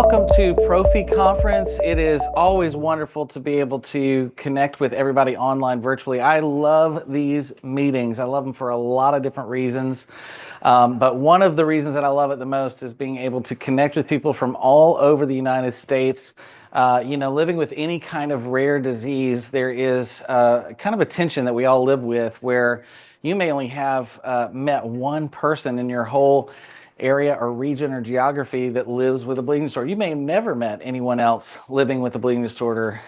Welcome to Prophy Conference. It is always wonderful to be able to connect with everybody online virtually. I love these meetings. I love them for a lot of different reasons. But one of the reasons that I love it the most is being able to connect with people from all over the United States. Living with any kind of rare disease, there is kind of a tension that we all live with where you may only have met one person in your whole area or region or geography that lives with a bleeding disorder. You may have never met anyone else living with a bleeding disorder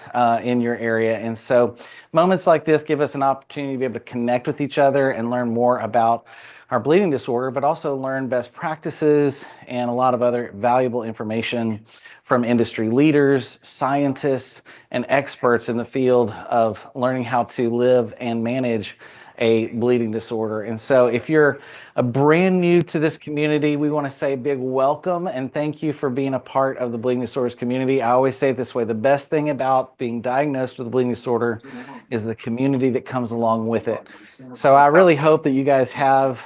in your area. And so moments like this give us an opportunity to be able to connect with each other and learn more about our bleeding disorder, but also learn best practices and a lot of other valuable information from industry leaders, scientists, and experts in the field of learning how to live and manage a bleeding disorder. And so if you're brand new to this community, we want to say a big welcome and thank you for being a part of the bleeding disorders community. I always say it this way: the best thing about being diagnosed with a bleeding disorder is the community that comes along with it. So I really hope that you guys have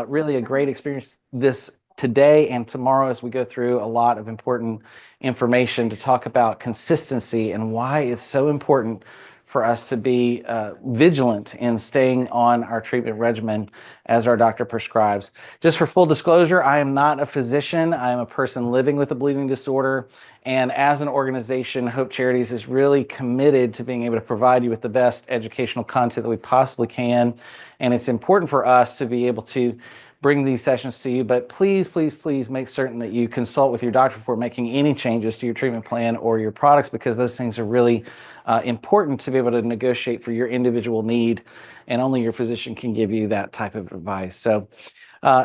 really a great experience this today and tomorrow as we go through a lot of important information to talk about consistency and why it's so important for us to be vigilant in staying on our treatment regimen as our doctor prescribes. Just for full disclosure, I am not a physician. I am a person living with a bleeding disorder. And as an organization, Hope Charities is really committed to being able to provide you with the best educational content that we possibly can. And it's important for us to be able to bring these sessions to you, but please, please, please make certain that you consult with your doctor before making any changes to your treatment plan or your products, because those things are really important to be able to negotiate for your individual need, and only your physician can give you that type of advice. So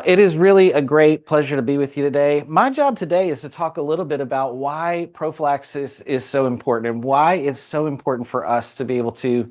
it is really a great pleasure to be with you today. My job today is to talk a little bit about why prophylaxis is so important and why it's so important for us to be able to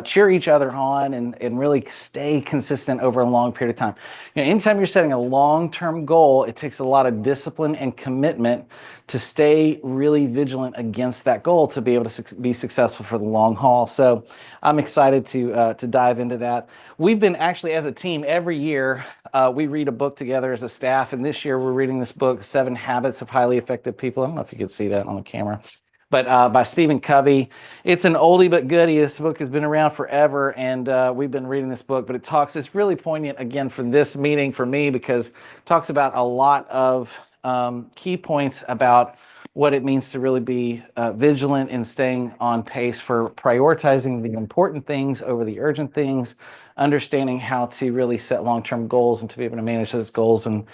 cheer each other on and really stay consistent over a long period of time. Anytime you're setting a long-term goal, it takes a lot of discipline and commitment to stay really vigilant against that goal to be able to be successful for the long haul. So I'm excited to dive into that. We've been actually, as a team, every year we read a book together as a staff, and this year we're reading this book, 7 Habits of Highly Effective People. I don't know if you could see that on the camera, but by Stephen Covey. It's an oldie but goodie. This book has been around forever, and we've been reading this book, but it's really poignant again for this meeting for me, because it talks about a lot of key points about what it means to really be vigilant and staying on pace for prioritizing the important things over the urgent things, understanding how to really set long-term goals and to be able to manage those goals and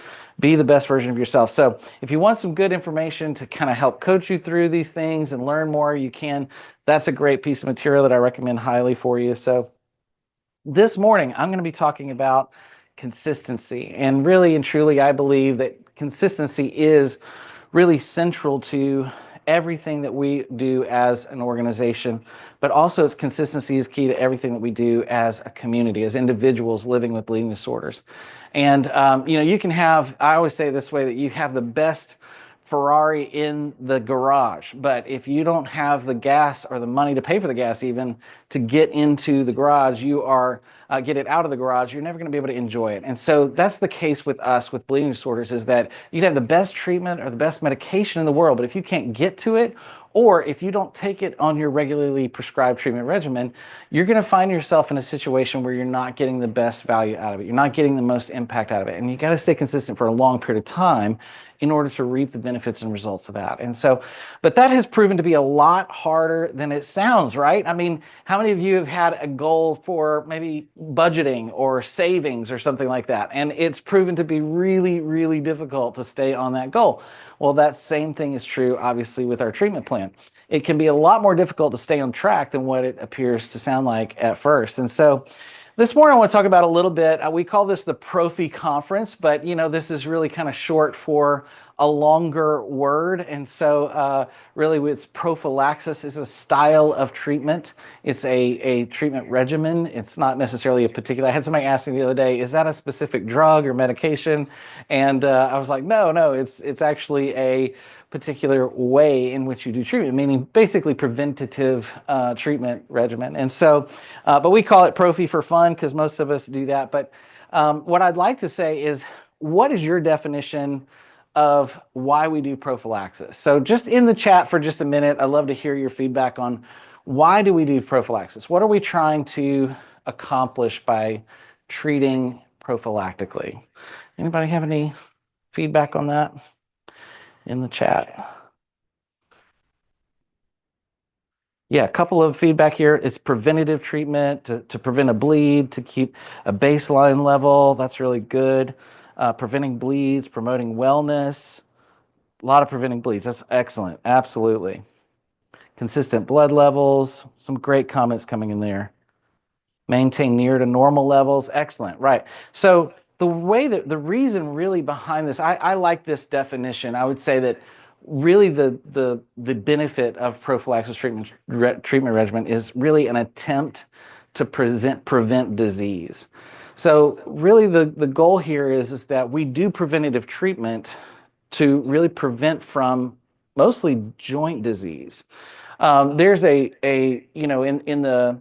be the best version of yourself. So if you want some good information to kind of help coach you through these things and learn more, you can. That's a great piece of material that I recommend highly for you. So this morning, I'm going to be talking about consistency. And really and truly, I believe that consistency is really central to everything that we do as an organization, but also its consistency is key to everything that we do as a community, as individuals living with bleeding disorders. And, you can have, I always say this way, that you have the best Ferrari in the garage, but if you don't have the gas or the money to pay for the gas even to get into the garage, get it out of the garage, you're never going to be able to enjoy it. And so that's the case with us with bleeding disorders, is that you can have the best treatment or the best medication in the world, but if you can't get to it, or if you don't take it on your regularly prescribed treatment regimen, you're going to find yourself in a situation where you're not getting the best value out of it. You're not getting the most impact out of it. And you got to stay consistent for a long period of time in order to reap the benefits and results of that. And so, but that has proven to be a lot harder than it sounds, right? I mean, how many of you have had a goal for maybe budgeting or savings or something like that, and it's proven to be really, really difficult to stay on that goal? Well, that same thing is true, obviously, with our treatment plan. It can be a lot more difficult to stay on track than what it appears to sound like at first. And so this morning I want to talk about a little bit, we call this the Prophy Conference, but this is really kind of short for a longer word. And so really it's prophylaxis is a style of treatment. It's a treatment regimen. It's not necessarily a particular, I had somebody ask me the other day, is that a specific drug or medication? And I was like, no, it's actually a particular way in which you do treatment, meaning basically preventative treatment regimen. And so, but we call it Prophy for fun because most of us do that. But what I'd like to say is, what is your definition of why we do prophylaxis. So just in the chat for just a minute, I'd love to hear your feedback on why do we do prophylaxis? What are we trying to accomplish by treating prophylactically? Anybody have any feedback on that in the chat? Yeah, a couple of feedback here. It's preventative treatment to prevent a bleed, to keep a baseline level. That's really good. Preventing bleeds, promoting wellness. A lot of preventing bleeds. That's excellent. Absolutely. Consistent blood levels. Some great comments coming in there. Maintain near to normal levels. Excellent. Right. So the way that the reason really behind this, I like this definition. I would say that really the benefit of prophylaxis treatment regimen is really an attempt to prevent disease. So really the goal here is that we do preventative treatment to really prevent from mostly joint disease. There's in the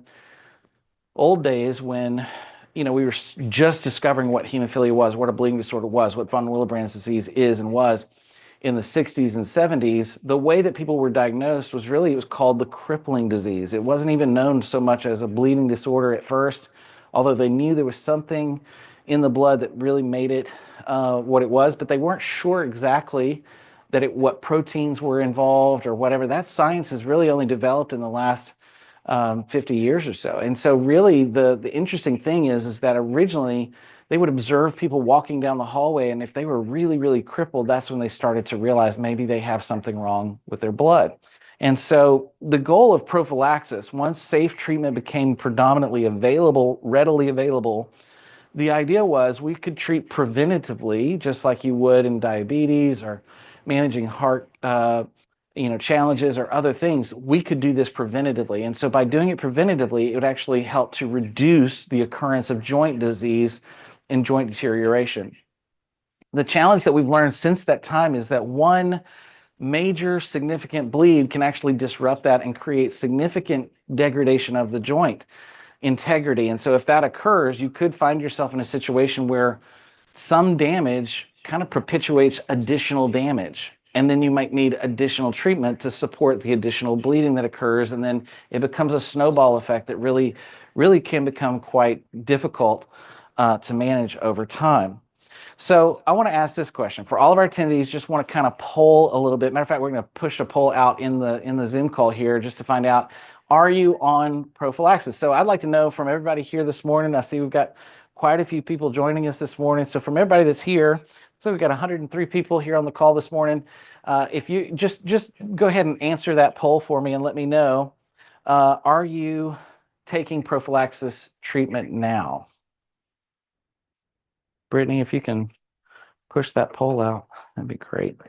old days when we were just discovering what hemophilia was, what a bleeding disorder was, what von Willebrand's disease is and was in the 60s and 70s, the way that people were diagnosed was really, it was called the crippling disease. It wasn't even known so much as a bleeding disorder at first, although they knew there was something in the blood that really made it what it was, but they weren't sure exactly what proteins were involved or whatever. That science has really only developed in the last 50 years or so. And so really the interesting thing is that originally they would observe people walking down the hallway, and if they were really, really crippled, that's when they started to realize maybe they have something wrong with their blood. And so the goal of prophylaxis, once safe treatment became predominantly available, readily available, the idea was we could treat preventatively, just like you would in diabetes or managing heart challenges or other things. We could do this preventatively. And so by doing it preventatively, it would actually help to reduce the occurrence of joint disease and joint deterioration. The challenge that we've learned since that time is that one major significant bleed can actually disrupt that and create significant degradation of the joint integrity. And so if that occurs, you could find yourself in a situation where some damage kind of perpetuates additional damage. And then you might need additional treatment to support the additional bleeding that occurs. And then it becomes a snowball effect that really, really can become quite difficult to manage over time. So I want to ask this question for all of our attendees. Just want to kind of poll a little bit. Matter of fact, we're going to push a poll out in the Zoom call here just to find out, are you on prophylaxis? So I'd like to know from everybody here this morning. I see we've got quite a few people joining us this morning. So from everybody that's here, so we've got 103 people here on the call this morning. If you just go ahead and answer that poll for me and let me know, are you taking prophylaxis treatment now? Brittany, if you can push that poll out, that'd be great.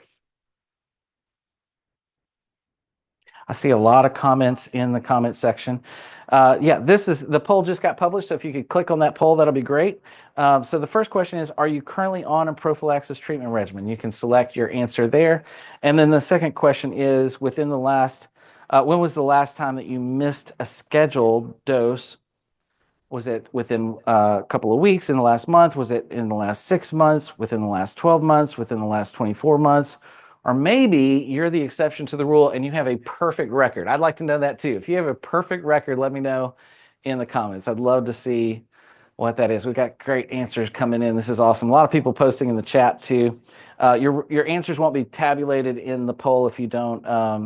I see a lot of comments in the comment section. Yeah, the poll just got published, so if you could click on that poll, that'll be great. So the first question is, are you currently on a prophylaxis treatment regimen? You can select your answer there. And then the second question is, when was the last time that you missed a scheduled dose? Was it within a couple of weeks, in the last month? Was it in the last 6 months, within the last 12 months, within the last 24 months? Or maybe you're the exception to the rule and you have a perfect record. I'd like to know that too. If you have a perfect record, let me know in the comments. I'd love to see what that is. We've got great answers coming in. This is awesome. A lot of people posting in the chat too. Your answers won't be tabulated in the poll if you don't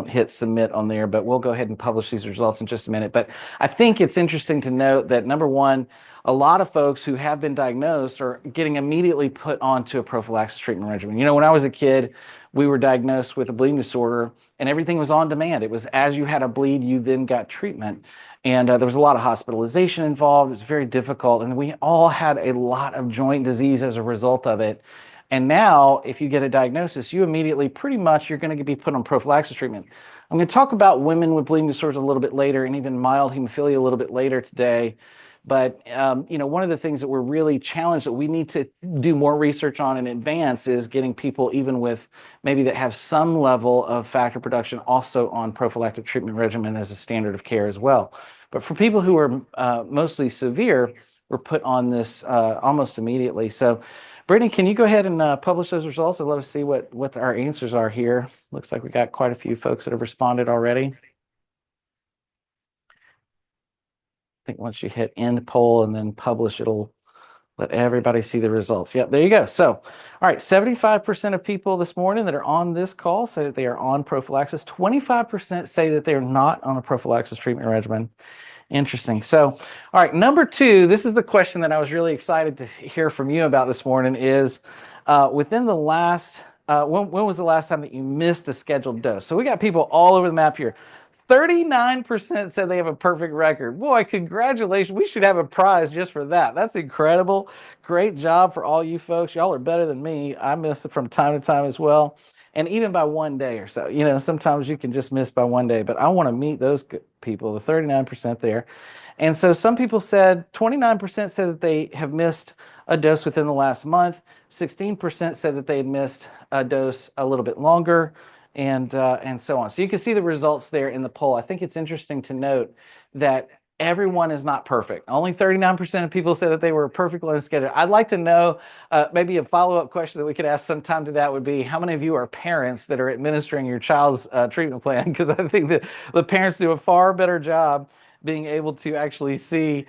hit submit on there, but we'll go ahead and publish these results in just a minute. But I think it's interesting to note that, number one, a lot of folks who have been diagnosed are getting immediately put onto a prophylaxis treatment regimen. When I was a kid, we were diagnosed with a bleeding disorder and everything was on demand. It was as you had a bleed, you then got treatment. And there was a lot of hospitalization involved. It was very difficult. And we all had a lot of joint disease as a result of it. And now, if you get a diagnosis, you immediately, pretty much, you're going to be put on prophylaxis treatment. I'm going to talk about women with bleeding disorders a little bit later, and even mild hemophilia a little bit later today. But one of the things that we're really challenged that we need to do more research on in advance is getting people, even with maybe that have some level of factor production, also on prophylactic treatment regimen as a standard of care as well. But for people who are mostly severe, we're put on this almost immediately. So Brittany, can you go ahead and publish those results and let us see what our answers are here? Looks like we got quite a few folks that have responded already. I think once you hit end poll and then publish, it'll let everybody see the results. Yep, there you go. So, all right, 75% of people this morning that are on this call say that they are on prophylaxis. 25% say that they're not on a prophylaxis treatment regimen. Interesting. So, all right, number two, this is the question that I was really excited to hear from you about this morning is within the last, when was the last time that you missed a scheduled dose? So we got people all over the map here. 39% said they have a perfect record. Boy, congratulations. We should have a prize just for that. That's incredible. Great job for all you folks. Y'all are better than me. I miss it from time to time as well. And even by one day or so, sometimes you can just miss by one day, but I want to meet those people, the 39% there. And so some people said, 29% said that they have missed a dose within the last month. 16% said that they had missed a dose a little bit longer, and so on. So you can see the results there in the poll. I think it's interesting to note that everyone is not perfect. Only 39% of people said that they were perfectly on schedule. I'd like to know, maybe a follow-up question that we could ask sometime to that would be, how many of you are parents that are administering your child's treatment plan? Because I think that the parents do a far better job being able to actually see,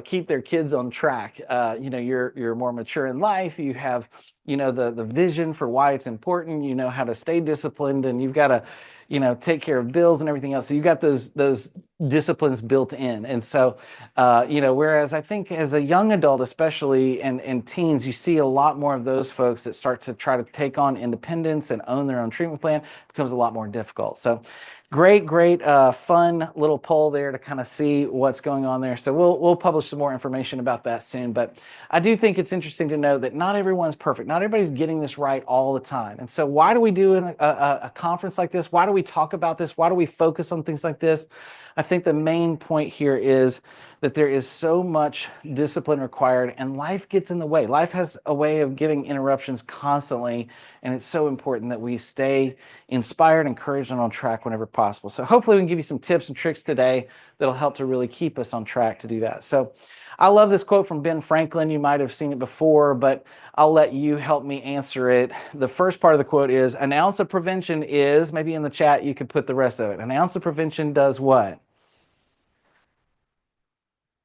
keep their kids on track. You're more mature in life. You have, the vision for why it's important. You know how to stay disciplined, and you've got to, take care of bills and everything else. So you got those disciplines built in. And so, whereas I think as a young adult, especially and teens, you see a lot more of those folks that start to try to take on independence and own their own treatment plan. It becomes a lot more difficult. So great, fun little poll there to kind of see what's going on there. So we'll publish some more information about that soon. But I do think it's interesting to know that not everyone's perfect. Not everybody's getting this right all the time. And so why do we do a conference like this? Why do we talk about this? Why do we focus on things like this? I think the main point here is that there is so much discipline required, and life gets in the way. Life has a way of giving interruptions constantly, and it's so important that we stay inspired, encouraged, and on track whenever possible. So hopefully we can give you some tips and tricks today that'll help to really keep us on track to do that. So I love this quote from Ben Franklin. You might have seen it before, but I'll let you help me answer it. The first part of the quote is, an ounce of prevention is, maybe in the chat you could put the rest of it. An ounce of prevention does what?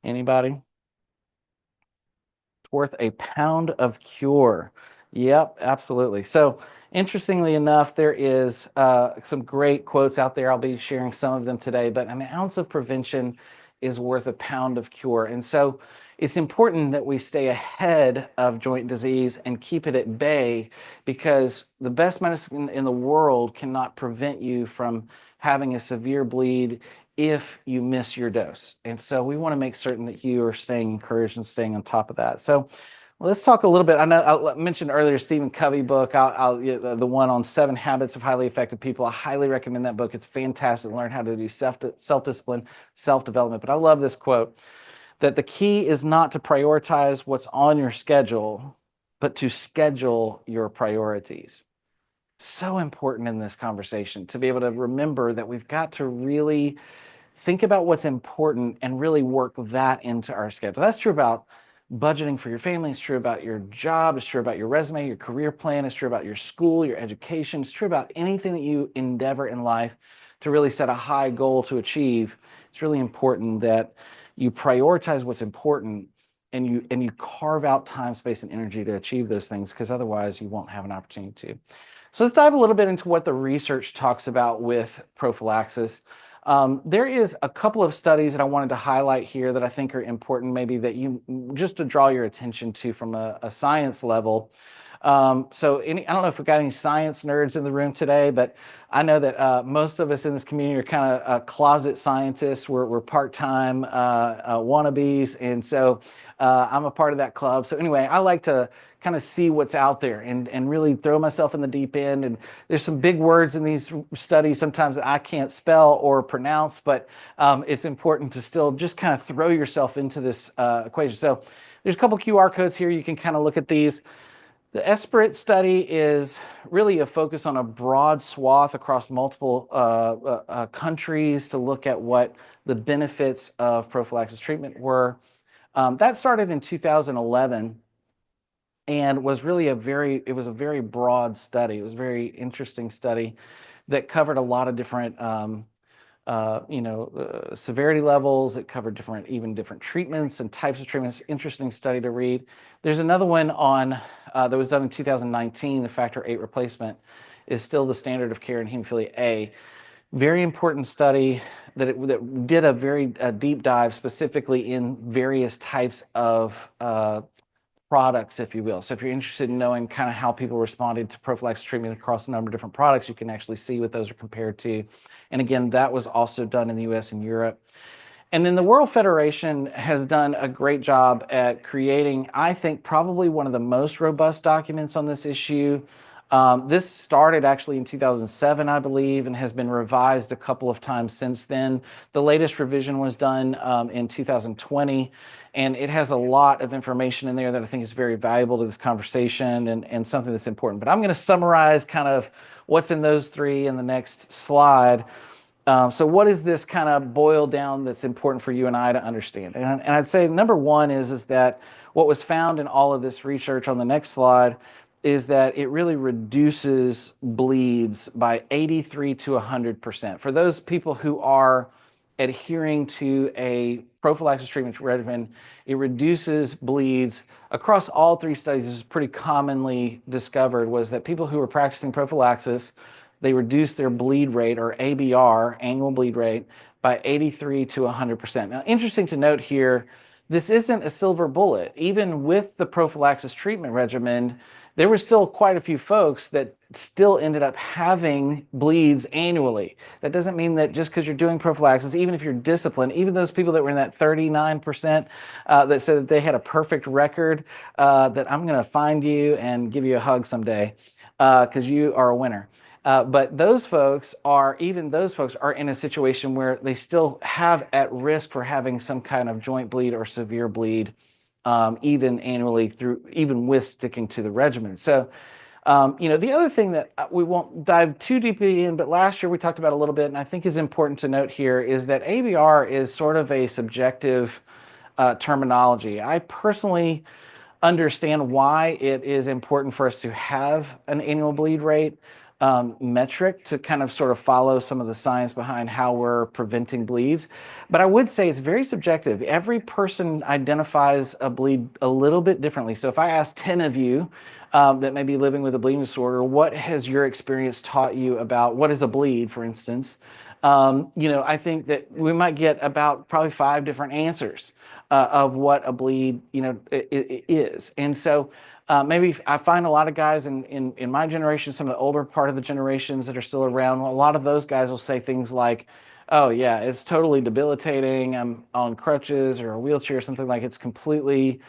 Anybody? It's worth a pound of cure. Yep, absolutely. So interestingly enough, there is some great quotes out there. I'll be sharing some of them today, but an ounce of prevention is worth a pound of cure. And so it's important that we stay ahead of joint disease and keep it at bay, because the best medicine in the world cannot prevent you from having a severe bleed if you miss your dose. And so we want to make certain that you are staying encouraged and staying on top of that. So let's talk a little bit. I know I mentioned earlier Stephen Covey book, the one on 7 Habits of Highly Effective People. I highly recommend that book. It's fantastic to learn how to do self-discipline, self-development. But I love this quote, that the key is not to prioritize what's on your schedule, but to schedule your priorities. So important in this conversation to be able to remember that we've got to really think about what's important and really work that into our schedule. That's true about budgeting for your family. It's true about your job. It's true about your resume, your career plan. It's true about your school, your education. It's true about anything that you endeavor in life to really set a high goal to achieve. It's really important that you prioritize what's important, and you carve out time, space, and energy to achieve those things, because otherwise you won't have an opportunity to. So let's dive a little bit into what the research talks about with prophylaxis. There is a couple of studies that I wanted to highlight here that I think are important, maybe that you just to draw your attention to from a science level. I don't know if we've got any science nerds in the room today, but I know that most of us in this community are kind of closet scientists. We're part-time wannabes, and so I'm a part of that club. So anyway, I like to kind of see what's out there and really throw myself in the deep end. And there's some big words in these studies sometimes that I can't spell or pronounce, but it's important to still just kind of throw yourself into this equation. So there's a couple QR codes here. You can kind of look at these. The Esprit study is really a focus on a broad swath across multiple countries to look at what the benefits of prophylaxis treatment were. That started in 2011 and was really it was a very broad study. It was a very interesting study that covered a lot of different severity levels. It covered even different treatments and types of treatments. Interesting study to read. There's another one on that was done in 2019. The factor VIII replacement is still the standard of care in hemophilia A. Very important study that did a very deep dive specifically in various types of products, if you will. So if you're interested in knowing kind of how people responded to prophylaxis treatment across a number of different products, you can actually see what those are compared to. And again, that was also done in the US and Europe. And then the World Federation has done a great job at creating, I think, probably one of the most robust documents on this issue. This started actually in 2007, I believe, and has been revised a couple of times since then. The latest revision was done in 2020, and it has a lot of information in there that I think is very valuable to this conversation and something that's important. But I'm going to summarize kind of what's in those three in the next slide. So what is this kind of boil down that's important for you and I to understand? And I'd say number one is that what was found in all of this research on the next slide is that it really reduces bleeds by 83 to 100%. For those people who are adhering to a prophylaxis treatment regimen, it reduces bleeds across all three studies. This is pretty commonly discovered, was that people who were practicing prophylaxis, they reduced their bleed rate, or ABR, annual bleed rate, by 83 to 100%. Now, interesting to note here, this isn't a silver bullet. Even with the prophylaxis treatment regimen, there were still quite a few folks that still ended up having bleeds annually. That doesn't mean that just because you're doing prophylaxis, even if you're disciplined, even those people that were in that 39% that said that they had a perfect record, that I'm going to find you and give you a hug someday because you are a winner. But those folks are in a situation where they still have at risk for having some kind of joint bleed or severe bleed, even annually, even with sticking to the regimen. So, the other thing that we won't dive too deeply in, but last year we talked about a little bit, and I think is important to note here, is that ABR is sort of a subjective terminology. I personally understand why it is important for us to have an annual bleed rate metric to kind of sort of follow some of the science behind how we're preventing bleeds. But I would say it's very subjective. Every person identifies a bleed a little bit differently. So if I ask 10 of you that may be living with a bleeding disorder, what has your experience taught you about what is a bleed, for instance? I think that we might get about probably 5 different answers of what a bleed, is. And so maybe I find a lot of guys in my generation, some of the older part of the generations that are still around, a lot of those guys will say things like, oh yeah, it's totally debilitating. I'm on crutches or a wheelchair or something, like it's completely,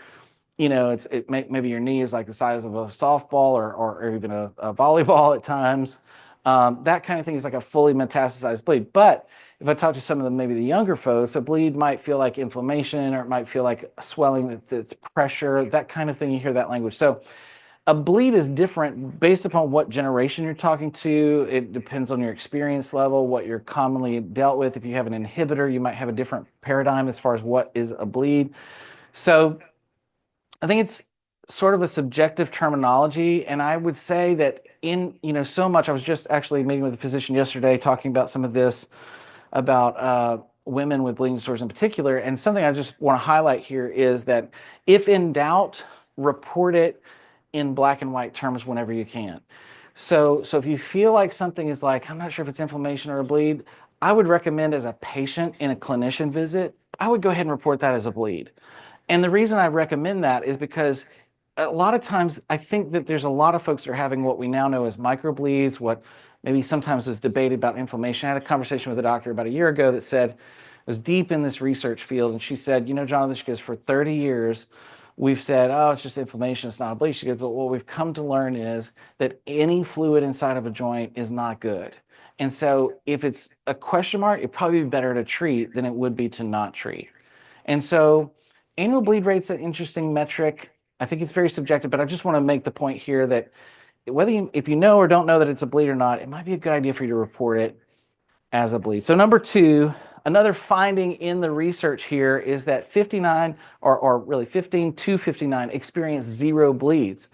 maybe your knee is like the size of a softball or even a volleyball at times. That kind of thing is like a fully metastasized bleed. But if I talk to some of maybe the younger folks, a bleed might feel like inflammation, or it might feel like swelling, that's pressure, that kind of thing. You hear that language. So a bleed is different based upon what generation you're talking to. It depends on your experience level, what you're commonly dealt with. If you have an inhibitor, you might have a different paradigm as far as what is a bleed. So I think it's sort of a subjective terminology, and I would say that so much. I was just actually meeting with a physician yesterday talking about some of this, about women with bleeding disorders in particular, and something I just want to highlight here is that if in doubt, report it in black and white terms whenever you can. So if you feel like something is like, I'm not sure if it's inflammation or a bleed, I would recommend as a patient in a clinician visit, I would go ahead and report that as a bleed. And the reason I recommend that is because a lot of times I think that there's a lot of folks that are having what we now know as microbleeds, what maybe sometimes was debated about inflammation. I had a conversation with a doctor about a year ago that said, was deep in this research field, and she said, Jonathan, she goes, for 30 years, we've said, oh, it's just inflammation, it's not a bleed. She goes, but what we've come to learn is that any fluid inside of a joint is not good. And so if it's a question mark, it'd probably be better to treat than it would be to not treat. And so annual bleed rate's an interesting metric. I think it's very subjective, but I just want to make the point here that if you know or don't know that it's a bleed or not, it might be a good idea for you to report it as a bleed. So number two, Another finding in the research here is that 59, or really 15 to 59, experience zero bleeds.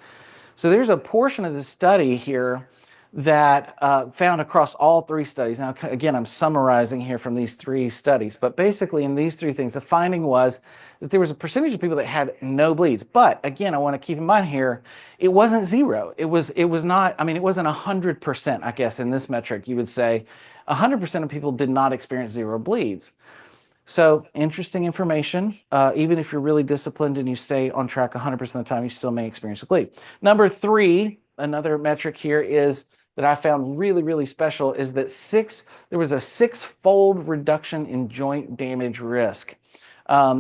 So there's a portion of the study here that found across all three studies. Now, again, I'm summarizing here from these three studies, but basically in these three things, the finding was that there was a percentage of people that had no bleeds. But again, I want to keep in mind here, it wasn't zero. It was not, I mean, it wasn't 100%, I guess, in this metric. You would say 100% of people did not experience zero bleeds. So interesting information. Even if you're really disciplined and you stay on track 100% of the time, you still may experience a bleed. Number three, another metric here is that I found really, really special is that there was a 6-fold reduction in joint damage risk.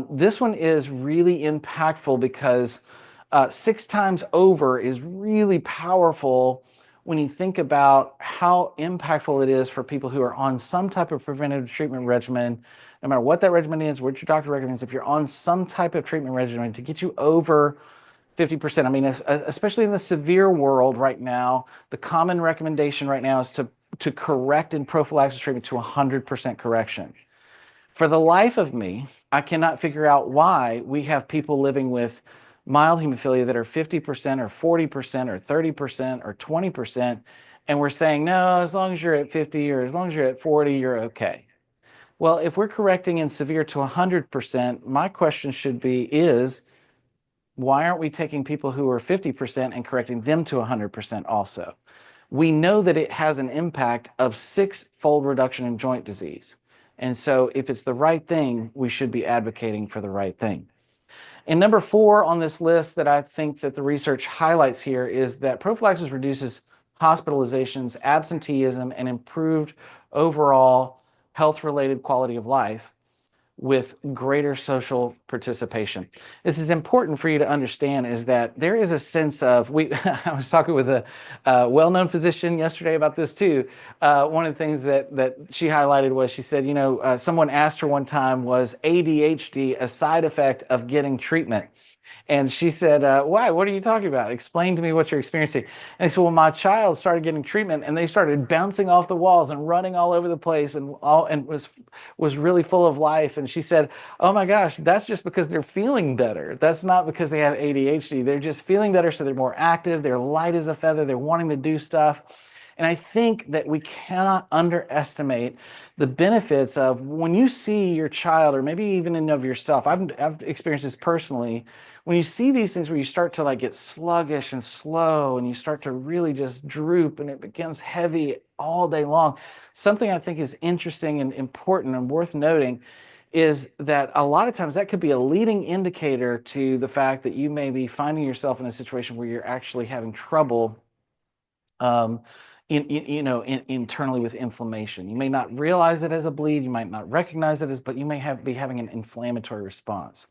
This one is really impactful because 6 times over is really powerful when you think about how impactful it is for people who are on some type of preventative treatment regimen, no matter what that regimen is, what your doctor recommends, if you're on some type of treatment regimen to get you over 50%. I mean, especially in the severe world right now, the common recommendation right now is to correct in prophylaxis treatment to 100% correction. For the life of me, I cannot figure out why we have people living with mild hemophilia that are 50% or 40% or 30% or 20%, and we're saying, no, as long as you're at 50 or as long as you're at 40, you're okay. Well, if we're correcting in severe to 100%, my question should be why aren't we taking people who are 50% and correcting them to 100% also? We know that it has an impact of 6-fold reduction in joint disease. And so if it's the right thing, we should be advocating for the right thing. And number 4 on this list that I think that the research highlights here is that prophylaxis reduces hospitalizations, absenteeism, and improved overall health-related quality of life with greater social participation. This is important for you to understand is that there is a sense of, I was talking with a well-known physician yesterday about this too. One of the things that she highlighted was, she said, someone asked her one time, was ADHD a side effect of getting treatment? And she said, why? What are you talking about? Explain to me what you're experiencing. And I said, well, my child started getting treatment and they started bouncing off the walls and running all over the place and was really full of life. And she said, oh my gosh, that's just because they're feeling better. That's not because they have ADHD. They're just feeling better, so they're more active, they're light as a feather, they're wanting to do stuff. And I think that we cannot underestimate the benefits of when you see your child, or maybe even in of yourself. I've experienced this personally. When you see these things where you start to get sluggish and slow, and you start to really just droop, and it becomes heavy all day long, something I think is interesting and important and worth noting is that a lot of times that could be a leading indicator to the fact that you may be finding yourself in a situation where you're actually having trouble internally with inflammation. You may not realize it as a bleed, you might not recognize it as, but you may be having an inflammatory response.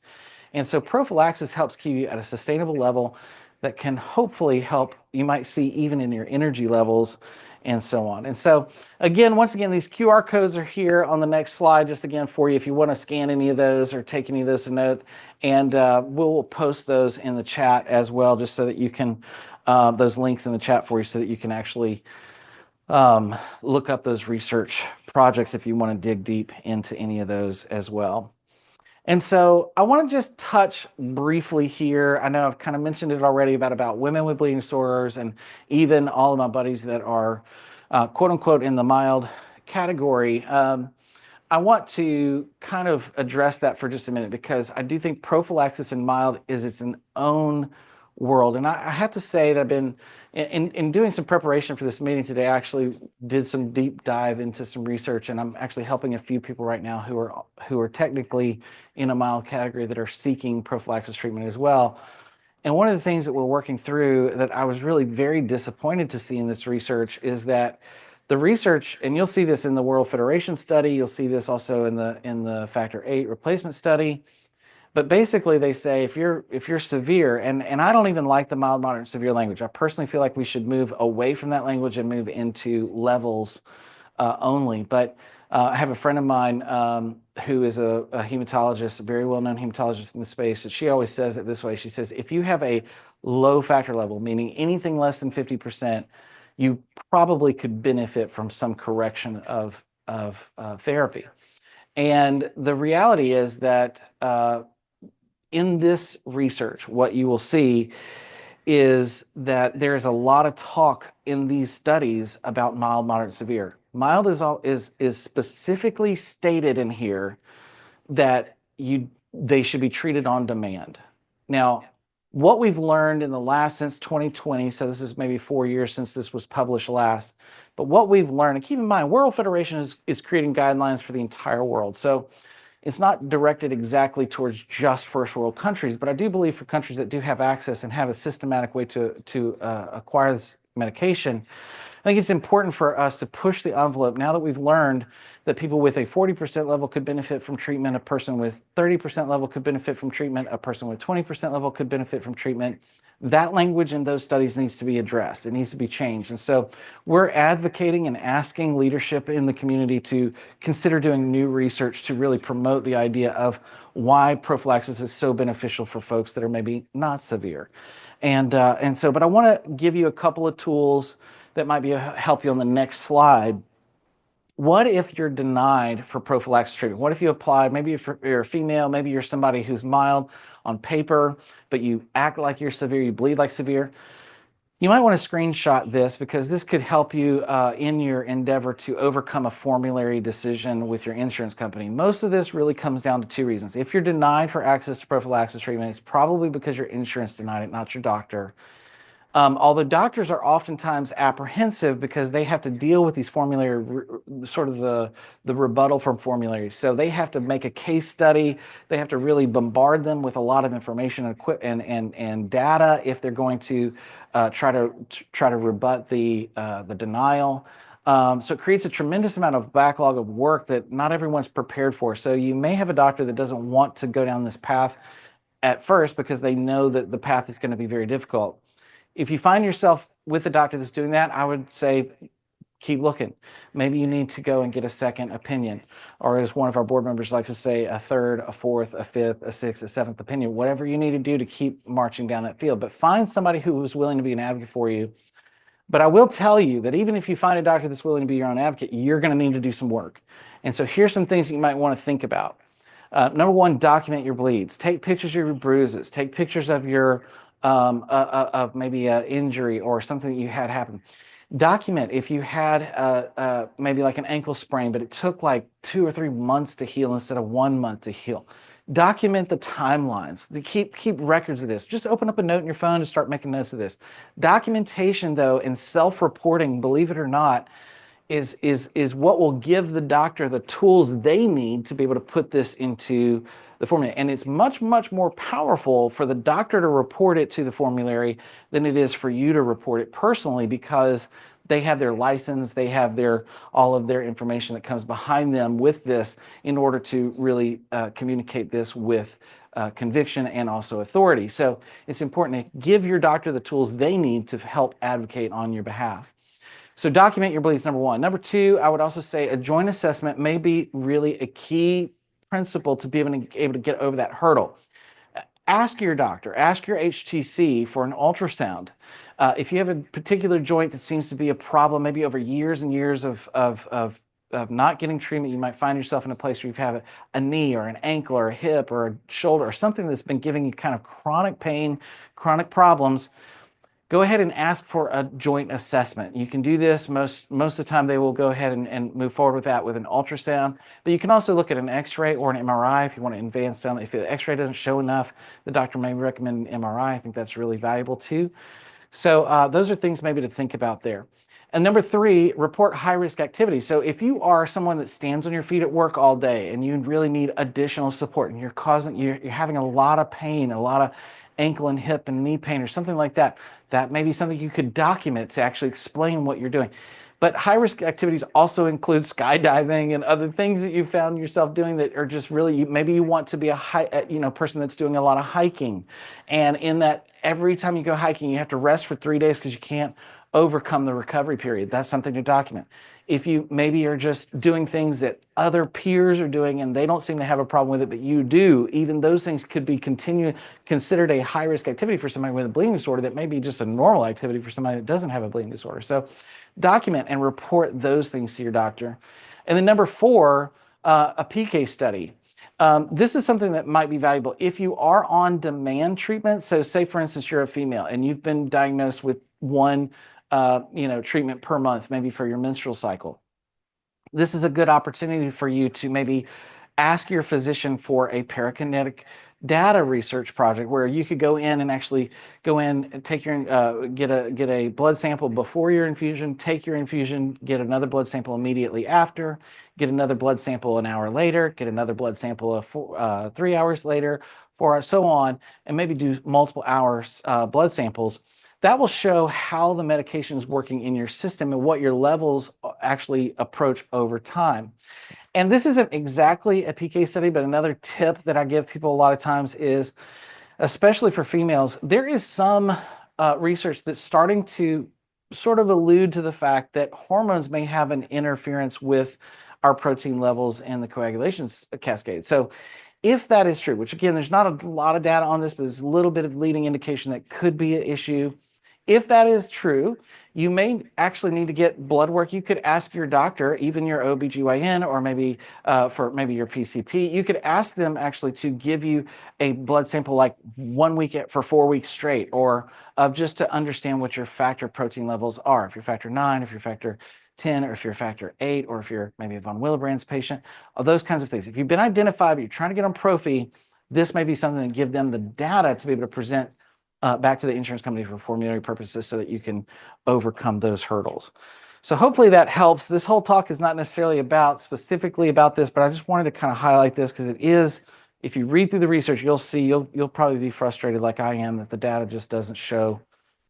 And so prophylaxis helps keep you at a sustainable level that can hopefully help, you might see even in your energy levels and so on. And so again, once again, these QR codes are here on the next slide, just again for you if you want to scan any of those or take any of those to note. And we'll post those in the chat as well, just so that you can, those links in the chat for you, so that you can actually look up those research projects if you want to dig deep into any of those as well. And so I want to just touch briefly here. I know I've kind of mentioned it already about women with bleeding disorders, and even all of my buddies that are quote unquote in the mild category. I want to kind of address that for just a minute, because I do think prophylaxis in mild is its own world. And I have to say that I've been, in doing some preparation for this meeting today, I actually did some deep dive into some research, and I'm actually helping a few people right now who are technically in a mild category that are seeking prophylaxis treatment as well. And one of the things that we're working through that I was really very disappointed to see in this research is that the research, and you'll see this in the World Federation study, you'll see this also in the Factor VIII replacement study. But basically they say if you're severe, and I don't even like the mild, moderate, severe language. I personally feel like we should move away from that language and move into levels only. But I have a friend of mine who is a hematologist, a very well-known hematologist in the space, and she always says it this way. She says, if you have a low factor level, meaning anything less than 50%, you probably could benefit from some correction of therapy. And the reality is that in this research, what you will see is that there's a lot of talk in these studies about mild, moderate, severe. Mild is specifically stated in here that they should be treated on demand. Now, what we've learned in the last since 2020, so this is maybe 4 years since this was published last, but what we've learned, and keep in mind, World Federation is creating guidelines for the entire world. So it's not directed exactly towards just first world countries, but I do believe for countries that do have access and have a systematic way to acquire this medication, I think it's important for us to push the envelope now that we've learned that people with a 40% level could benefit from treatment, a person with 30% level could benefit from treatment, a person with 20% level could benefit from treatment. That language in those studies needs to be addressed. It needs to be changed. And so we're advocating and asking leadership in the community to consider doing new research to really promote the idea of why prophylaxis is so beneficial for folks that are maybe not severe. And so, but I want to give you a couple of tools that might be help you on the next slide. What if you're denied for prophylaxis treatment? What if you applied, maybe if you're a female, maybe you're somebody who's mild on paper, but you act like you're severe, you bleed like severe? You might want to screenshot this because this could help you in your endeavor to overcome a formulary decision with your insurance company. Most of this really comes down to two reasons. If you're denied for access to prophylaxis treatment, it's probably because your insurance denied it, not your doctor. Although doctors are oftentimes apprehensive because they have to deal with these formulary, sort of the rebuttal from formularies. So they have to make a case study. They have to really bombard them with a lot of information and data if they're going to try to rebut the denial. So it creates a tremendous amount of backlog of work that not everyone's prepared for. So you may have a doctor that doesn't want to go down this path at first because they know that the path is going to be very difficult. If you find yourself with a doctor that's doing that, I would say keep looking. Maybe you need to go and get a second opinion, or as one of our board members likes to say, a third, a fourth, a fifth, a sixth, a seventh opinion, whatever you need to do to keep marching down that field. But find somebody who is willing to be an advocate for you. But I will tell you that even if you find a doctor that's willing to be your own advocate, you're going to need to do some work. And so here's some things that you might want to think about. Number one, document your bleeds. Take pictures of your bruises. Take pictures of your of maybe an injury or something that you had happen. Document if you had maybe like an ankle sprain, but it took like 2 or 3 months to heal instead of 1 month to heal. Document the timelines. Keep records of this. Just open up a note in your phone and start making notes of this. Documentation, though, and self-reporting, believe it or not, is what will give the doctor the tools they need to be able to put this into the formulary. And it's much, much more powerful for the doctor to report it to the formulary than it is for you to report it personally, because they have their license, they have all of their information that comes behind them with this in order to really communicate this with conviction and also authority. So it's important to give your doctor the tools they need to help advocate on your behalf. So document your bleeds, number one. Number two, I would also say a joint assessment may be really a key principle to be able to get over that hurdle. Ask your doctor, ask your HTC for an ultrasound. If you have a particular joint that seems to be a problem, maybe over years and years of not getting treatment, you might find yourself in a place where you have a knee or an ankle or a hip or a shoulder or something that's been giving you kind of chronic pain, chronic problems. Go ahead and ask for a joint assessment. You can do this. Most of the time they will go ahead and move forward with that with an ultrasound. But you can also look at an x-ray or an MRI if you want to advance down. If the x-ray doesn't show enough, the doctor may recommend an MRI. I think that's really valuable too. So those are things maybe to think about there. And number three, report high-risk activity. So if you are someone that stands on your feet at work all day and you really need additional support and you're having a lot of pain, a lot of ankle and hip and knee pain or something like that, that may be something you could document to actually explain what you're doing. But high-risk activities also include skydiving and other things that you found yourself doing that are just really, maybe you want to be a person that's doing a lot of hiking. And in that, every time you go hiking, you have to rest for 3 days because you can't overcome the recovery period. That's something to document. If you maybe are just doing things that other peers are doing and they don't seem to have a problem with it, but you do, even those things could be considered a high-risk activity for somebody with a bleeding disorder that may be just a normal activity for somebody that doesn't have a bleeding disorder. So document and report those things to your doctor. And then number four, A PK study. This is something that might be valuable if you are on demand treatment. So say, for instance, you're a female and you've been diagnosed with one treatment per month, maybe for your menstrual cycle. This is a good opportunity for you to maybe ask your physician for a parakinetic data research project where you could go in and actually go in and take your get a blood sample before your infusion, take your infusion, get another blood sample immediately after, get another blood sample an hour later, get another blood sample 3 hours later, 4 hours, so on, and maybe do multiple hours blood samples. That will show how the medication is working in your system and what your levels actually approach over time. And this isn't exactly a PK study, but another tip that I give people a lot of times is, especially for females, there is some research that's starting to sort of allude to the fact that hormones may have an interference with our protein levels and the coagulation cascade. So if that is true, which again, there's not a lot of data on this, but there's a little bit of leading indication that could be an issue. If that is true, you may actually need to get blood work. You could ask your doctor, even your OBGYN, or maybe for maybe your PCP, you could ask them actually to give you a blood sample like 1 week for 4 weeks straight, or just to understand what your factor protein levels are. If you're factor 9, if you're factor 10, or if you're factor 8, or if you're maybe a von Willebrand's patient, those kinds of things. If you've been identified, but you're trying to get on Prophy, this may be something to give them the data to be able to present back to the insurance company for formulary purposes so that you can overcome those hurdles. So hopefully that helps. This whole talk is not necessarily specifically about this, but I just wanted to kind of highlight this because it is, if you read through the research, you'll see, you'll probably be frustrated like I am that the data just doesn't show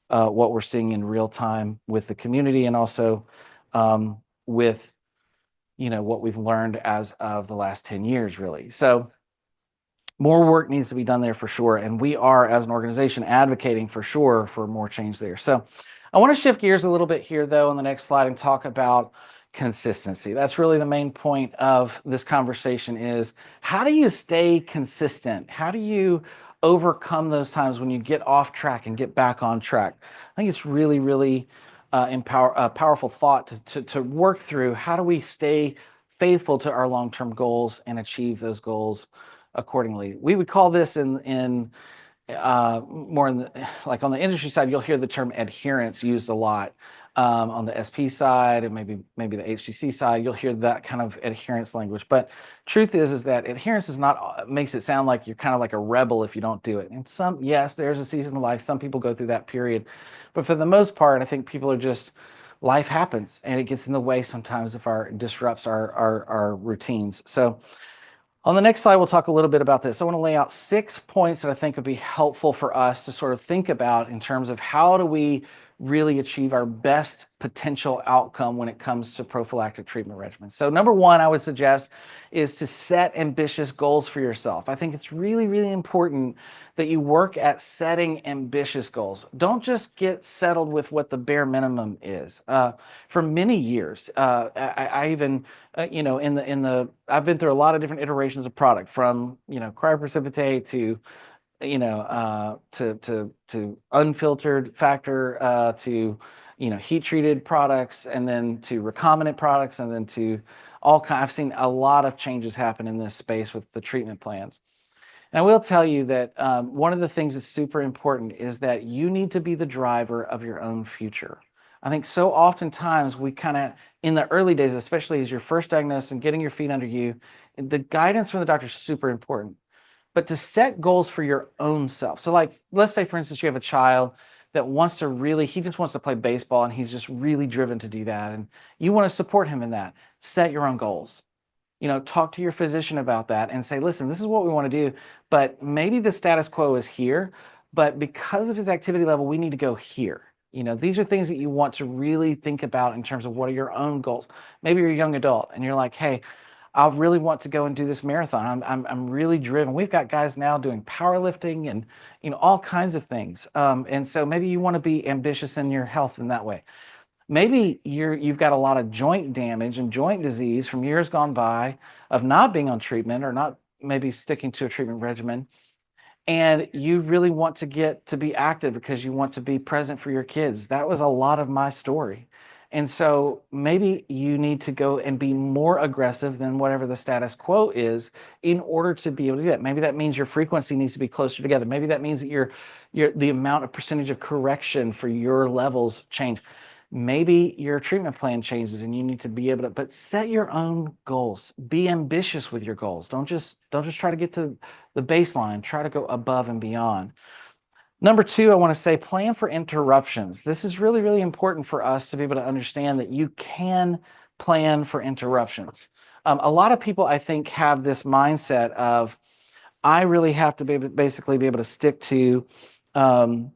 what we're seeing in real time with the community, and also with what we've learned as of the last 10 years, really. So more work needs to be done there for sure. And we are, as an organization, advocating for sure for more change there. So I want to shift gears a little bit here, though, on the next slide and talk about consistency. That's really the main point of this conversation is, how do you stay consistent? How do you overcome those times when you get off track and get back on track? I think it's really, really powerful thought to work through. How do we stay faithful to our long-term goals and achieve those goals accordingly? We would call this in more in the, like on the industry side, you'll hear the term adherence used a lot. On the SP side and maybe the HTC side, you'll hear that kind of adherence language. But truth is that adherence is not, makes it sound like you're kind of like a rebel if you don't do it. And yes, there's a season of life. Some people go through that period. But for the most part, I think people are just, life happens and it gets in the way sometimes if disrupts our routines. So on the next slide, we'll talk a little bit about this. I want to lay out 6 points that I think would be helpful for us to sort of think about in terms of how do we really achieve our best potential outcome when it comes to prophylactic treatment regimens. So number one, I would suggest is to set ambitious goals for yourself. I think it's really, really important that you work at setting ambitious goals. Don't just get settled with what the bare minimum is. For many years, I even, I've been through a lot of different iterations of product, from, cryoprecipitate to to unfiltered factor, to heat treated products, and then to recombinant products, and then to I've seen a lot of changes happen in this space with the treatment plans. And I will tell you that one of the things that's super important is that you need to be the driver of your own future. I think so oftentimes we kind of, in the early days, especially as you're first diagnosed and getting your feet under you, the guidance from the doctor is super important. But to set goals for your own self. So like, let's say, for instance, you have a child that he just wants to play baseball and he's just really driven to do that. And you want to support him in that. Set your own goals. Talk to your physician about that and say, listen, this is what we want to do, but maybe the status quo is here, but because of his activity level, we need to go here. These are things that you want to really think about in terms of what are your own goals. Maybe you're a young adult and you're like, hey, I really want to go and do this marathon. I'm really driven. We've got guys now doing powerlifting and all kinds of things. And so maybe you want to be ambitious in your health in that way. Maybe you've got a lot of joint damage and joint disease from years gone by of not being on treatment or not maybe sticking to a treatment regimen. And you really want to get to be active because you want to be present for your kids. That was a lot of my story. And so maybe you need to go and be more aggressive than whatever the status quo is in order to be able to do that. Maybe that means your frequency needs to be closer together. Maybe that means that the amount of percentage of correction for your levels change. Maybe your treatment plan changes and you need to be able to, but set your own goals. Be ambitious with your goals. Don't just try to get to the baseline. Try to go above and beyond. Number two, I want to say plan for interruptions. This is really, really important for us to be able to understand that you can plan for interruptions. A lot of people, I think, have this mindset of, I really have to basically be able to stick to, um,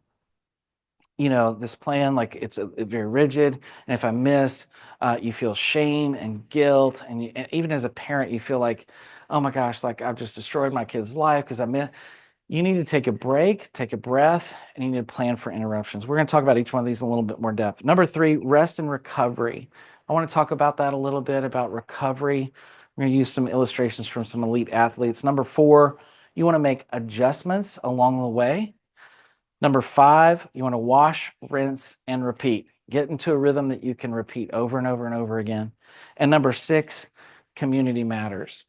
this plan, like it's very rigid. And if I miss, you feel shame and guilt. And even as a parent, you feel like, oh my gosh, like I've just destroyed my kid's life because I missed. You need to take a break, take a breath, and you need to plan for interruptions. We're going to talk about each one of these in a little bit more depth. Number three, rest and recovery. I want to talk about that a little bit, about recovery. We're going to use some illustrations from some elite athletes. Number four, you want to make adjustments along the way. Number five, you want to wash, rinse, and repeat. Get into a rhythm that you can repeat over and over and over again. And number six, community matters.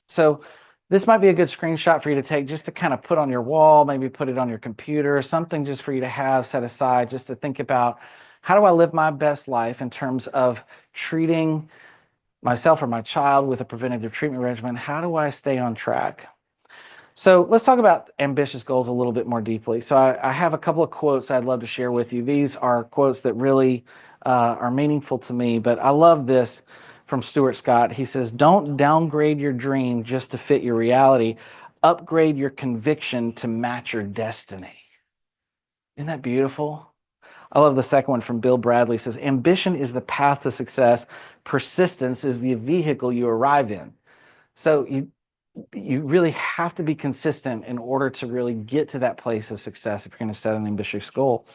So this might be a good screenshot for you to take just to kind of put on your wall, maybe put it on your computer, something just for you to have set aside, just to think about, how do I live my best life in terms of treating myself or my child with a preventative treatment regimen? How do I stay on track? So let's talk about ambitious goals a little bit more deeply. So I have a couple of quotes I'd love to share with you. These are quotes that really are meaningful to me, but I love this from Stuart Scott. He says, don't downgrade your dream just to fit your reality. Upgrade your conviction to match your destiny. Isn't that beautiful? I love the second one from Bill Bradley. He says, ambition is the path to success. Persistence is the vehicle you arrive in. So you really have to be consistent in order to really get to that place of success if you're going to set an ambitious goal.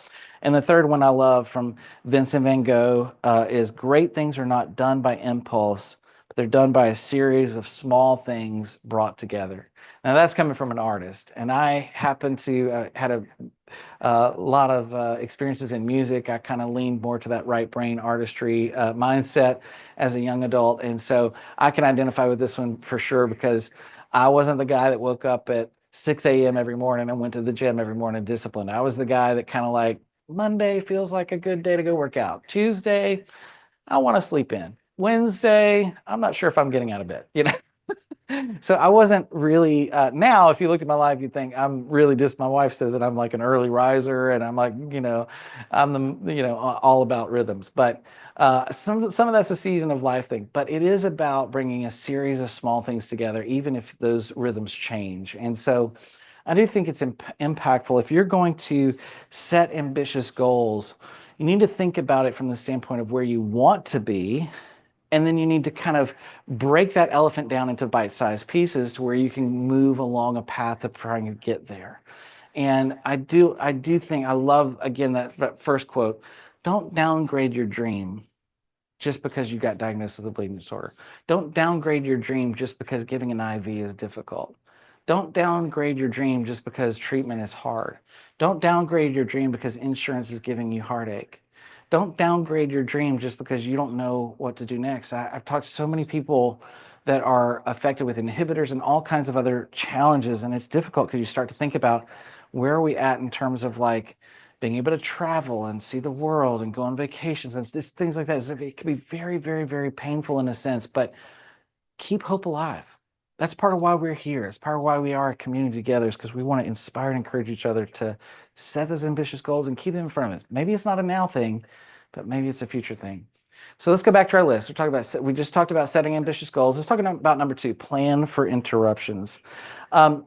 And the third one I love from Vincent van Gogh is, great things are not done by impulse, but they're done by a series of small things brought together. Now that's coming from an artist, and I happen to had a lot of experiences in music. I kind of leaned more to that right brain artistry mindset as a young adult. And so I can identify with this one for sure, because I wasn't the guy that woke up at 6 a.m. every morning and went to the gym every morning disciplined. I was the guy that kind of like, Monday feels like a good day to go work out. Tuesday, I want to sleep in. Wednesday, I'm not sure if I'm getting out of bed, So I wasn't really, now if you look at my life, you think I'm really just, my wife says that I'm like an early riser, and I'm like, I'm all about rhythms. But some of that's a season of life thing. But it is about bringing a series of small things together, even if those rhythms change. And so I do think it's impactful. If you're going to set ambitious goals, you need to think about it from the standpoint of where you want to be, and then you need to kind of break that elephant down into bite-sized pieces to where you can move along a path of trying to get there. And I do think, I love, again, that first quote, don't downgrade your dream just because you got diagnosed with a bleeding disorder. Don't downgrade your dream just because giving an IV is difficult. Don't downgrade your dream just because treatment is hard. Don't downgrade your dream because insurance is giving you heartache. Don't downgrade your dream just because you don't know what to do next. I've talked to so many people that are affected with inhibitors and all kinds of other challenges, and it's difficult because you start to think about, where are we at in terms of like being able to travel and see the world and go on vacations and things like that. It can be very, very, very painful in a sense, but keep hope alive. That's part of why we're here. It's part of why we are a community together, is because we want to inspire and encourage each other to set those ambitious goals and keep them in front of us. Maybe it's not a now thing, but maybe it's a future thing. So let's go back to our list. We just talked about setting ambitious goals. Let's talk about number two, plan for interruptions.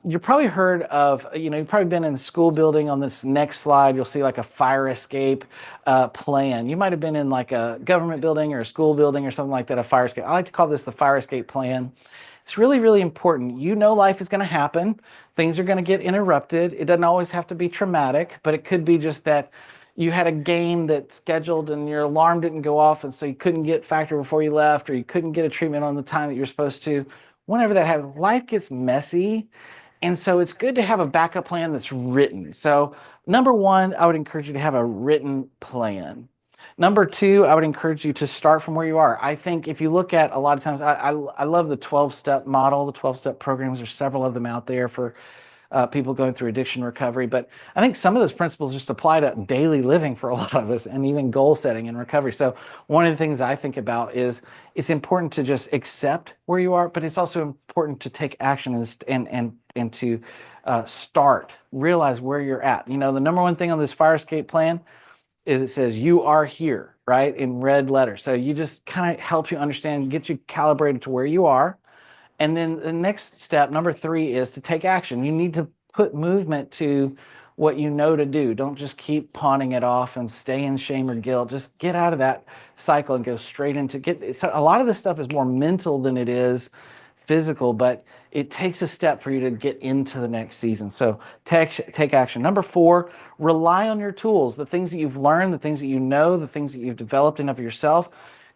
You've probably heard of, you've probably been in a school building. On this next slide, you'll see like a fire escape plan. You might have been in like a government building or a school building or something like that, a fire escape. I like to call this the fire escape plan. It's really, really important. Life is going to happen. Things are going to get interrupted. It doesn't always have to be traumatic, but it could be just that you had a game that's scheduled and your alarm didn't go off, and so you couldn't get factor before you left, or you couldn't get a treatment on the time that you're supposed to. Whenever that happens, life gets messy. And so it's good to have a backup plan that's written. So number one, I would encourage you to have a written plan. Number two, I would encourage you to start from where you are. I think if you look at a lot of times, I love the 12-step model, the 12-step programs. There's several of them out there for people going through addiction recovery. But I think some of those principles just apply to daily living for a lot of us and even goal setting and recovery. So one of the things I think about is it's important to just accept where you are, but it's also important to take action and to start, realize where you're at. You know, the number one thing on this fire escape plan is it says you are here, right, in red letters. So you just kind of helps you understand, get you calibrated to where you are. And then the next step, number three, is to take action. You need to put movement to what you know to do. Don't just keep pawning it off and stay in shame or guilt. Just get out of that cycle and go straight into get. So a lot of this stuff is more mental than it is physical, but it takes a step for you to get into the next season. So take action. Number four, rely on your tools, the things that you've learned, the things that you know, the things that you've developed in of yourself.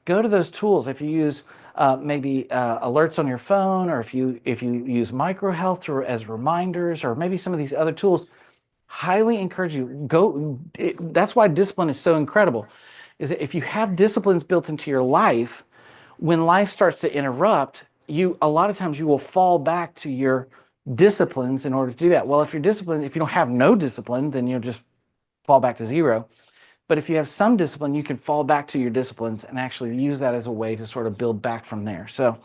Go to those tools. If you use maybe alerts on your phone, or if you use microhealth as reminders, or maybe some of these other tools, highly encourage you go. That's why discipline is so incredible. Is that if you have disciplines built into your life, when life starts to interrupt, you a lot of times you will fall back to your disciplines in order to do that. Well, if you're disciplined, if you don't have no discipline, then you'll just fall back to zero. But if you have some discipline, you can fall back to your disciplines and actually use that as a way to sort of build back from there. So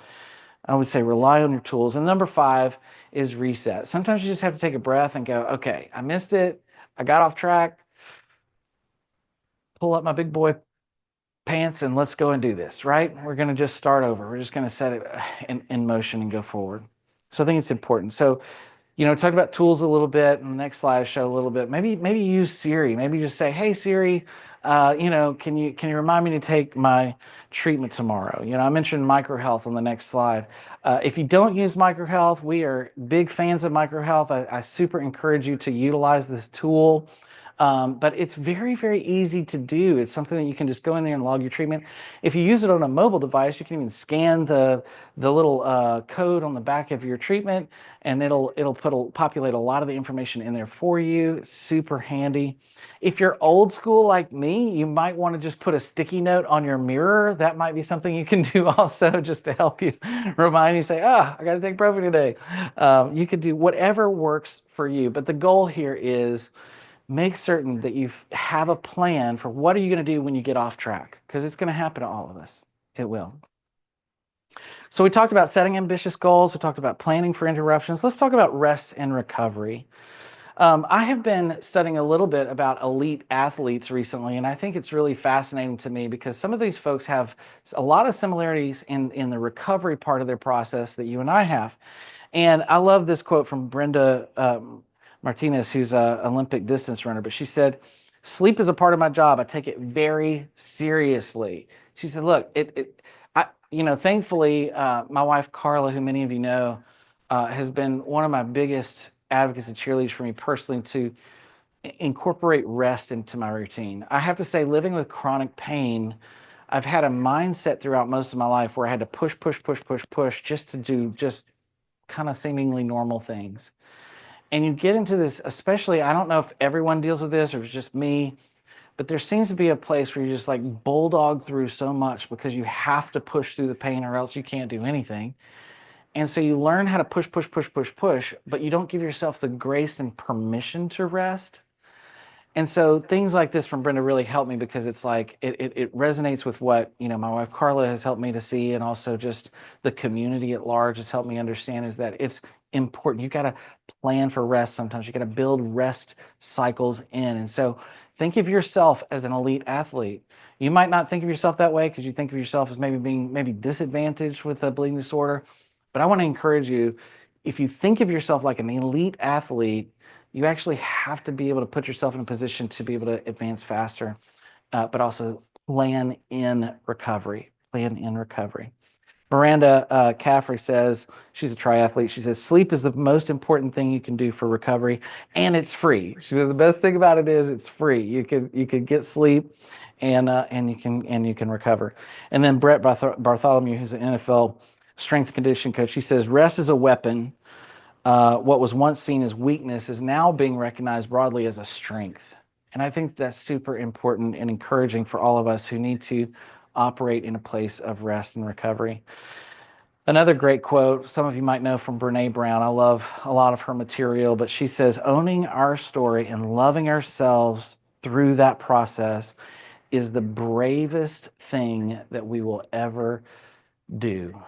I would say rely on your tools. And number five is reset. Sometimes you just have to take a breath and go, okay, I missed it. I got off track. Pull up my big boy pants and let's go and do this, right? We're going to just start over. We're just going to set it in motion and go forward. So I think it's important. So, you know, talk about tools a little bit. And the next slide I show a little bit. Maybe use Siri. Maybe just say, "Hey Siri, you know, can you remind me to take my treatment tomorrow?" You know, I mentioned microhealth on the next slide. If you don't use microhealth, we are big fans of microhealth. I super encourage you to utilize this tool. But it's very, very easy to do. It's something that you can just go in there and log your treatment. If you use it on a mobile device, you can even scan the little code on the back of your treatment, and it'll populate a lot of the information in there for you. It's super handy. If you're old school like me, you might want to just put a sticky note on your mirror. That might be something you can do also, just to help you remind you, say, I got to take Prophy today. You could do whatever works for you. But the goal here is make certain that you have a plan for what are you going to do when you get off track, because it's going to happen to all of us. It will. So we talked about setting ambitious goals. We talked about planning for interruptions. Let's talk about rest and recovery. I have been studying a little bit about elite athletes recently, and I think it's really fascinating to me because some of these folks have a lot of similarities in the recovery part of their process that you and I have. And I love this quote from Brenda Martinez, who's an Olympic distance runner, but she said, "Sleep is a part of my job. I take it very seriously." She said, "Look, thankfully, my wife Carla, who many of you know, has been one of my biggest advocates and cheerleaders for me personally to incorporate rest into my routine. I have to say, living with chronic pain, I've had a mindset throughout most of my life where I had to push just to do just kind of seemingly normal things. And you get into this, especially, I don't know if everyone deals with this or if it's just me, but there seems to be a place where you just like bulldog through so much because you have to push through the pain or else you can't do anything. And so you learn how to push, but you don't give yourself the grace and permission to rest. And so things like this from Brenda really helped me because it's like it resonates with what, you know, my wife Carla has helped me to see, and also just the community at large has helped me understand, is that it's important. You got to plan for rest sometimes. You got to build rest cycles in. And so think of yourself as an elite athlete. You might not think of yourself that way because you think of yourself as maybe being disadvantaged with a bleeding disorder. But I want to encourage you, if you think of yourself like an elite athlete, you actually have to be able to put yourself in a position to be able to advance faster, but also plan in recovery. Plan in recovery. Miranda Caffrey says, she's a triathlete. She says, "Sleep is the most important thing you can do for recovery, and it's free." She said the best thing about it is it's free. You can get sleep, and you can recover. And then Brett Bartholomew, who's an NFL strength and conditioning coach, he says, "Rest is a weapon. What was once seen as weakness is now being recognized broadly as a strength." And I think that's super important and encouraging for all of us who need to operate in a place of rest and recovery. Another great quote, some of you might know from Brene Brown. I love a lot of her material, but she says, owning our story and loving ourselves through that process is the bravest thing that we will ever do.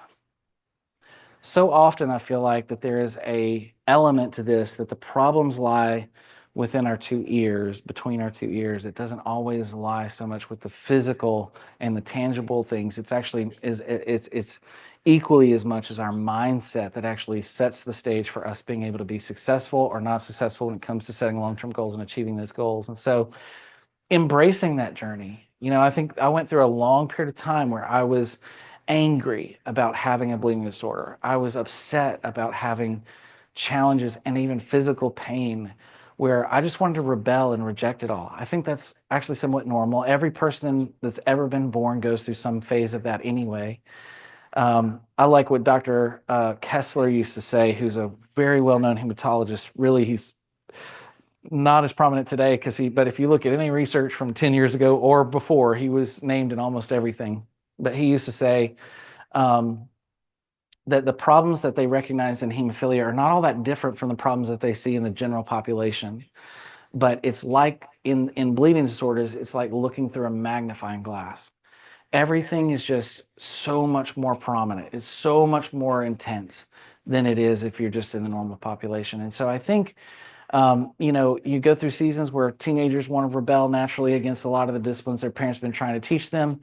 So often I feel like that there is a element to this, that the problems lie within our two ears, between our two ears. It doesn't always lie so much with the physical and the tangible things. It's actually it's equally as much as our mindset that actually sets the stage for us being able to be successful or not successful when it comes to setting long-term goals and achieving those goals. And so embracing that journey. I think I went through a long period of time where I was angry about having a bleeding disorder. I was upset about having challenges and even physical pain where I just wanted to rebel and reject it all. I think that's actually somewhat normal. Every person that's ever been born goes through some phase of that anyway. I like what Dr. Kessler used to say, who's a very well-known hematologist. Really, he's not as prominent today but if you look at any research from 10 years ago or before, he was named in almost everything. But he used to say um, that the problems that they recognize in hemophilia are not all that different from the problems that they see in the general population. But it's like in bleeding disorders, it's like looking through a magnifying glass. Everything is just so much more prominent. It's so much more intense than it is if you're just in the normal population. And so I think you go through seasons where teenagers want to rebel naturally against a lot of the disciplines their parents have been trying to teach them.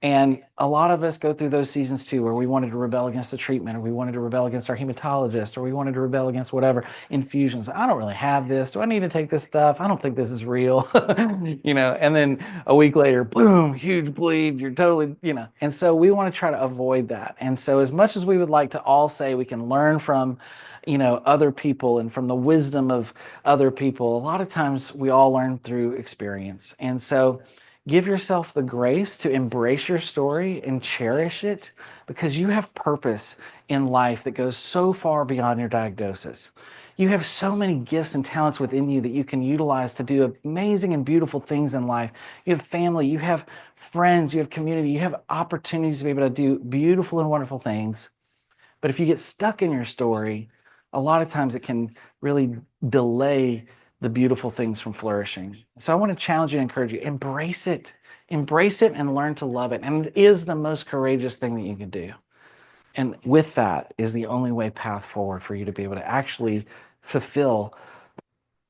And a lot of us go through those seasons too, where we wanted to rebel against the treatment, or we wanted to rebel against our hematologist, or we wanted to rebel against whatever infusions. I don't really have this. Do I need to take this stuff? I don't think this is real. And then a week later, boom, huge bleed. You're totally. And so we want to try to avoid that. And so as much as we would like to all say we can learn from, other people and from the wisdom of other people, a lot of times we all learn through experience. And so give yourself the grace to embrace your story and cherish it, because you have purpose in life that goes so far beyond your diagnosis. You have so many gifts and talents within you that you can utilize to do amazing and beautiful things in life. You have family, you have friends, you have community, you have opportunities to be able to do beautiful and wonderful things. But if you get stuck in your story, a lot of times it can really delay the beautiful things from flourishing. So I want to challenge you and encourage you, embrace it. Embrace it and learn to love it. And it is the most courageous thing that you can do. And with that is the only way path forward for you to be able to actually fulfill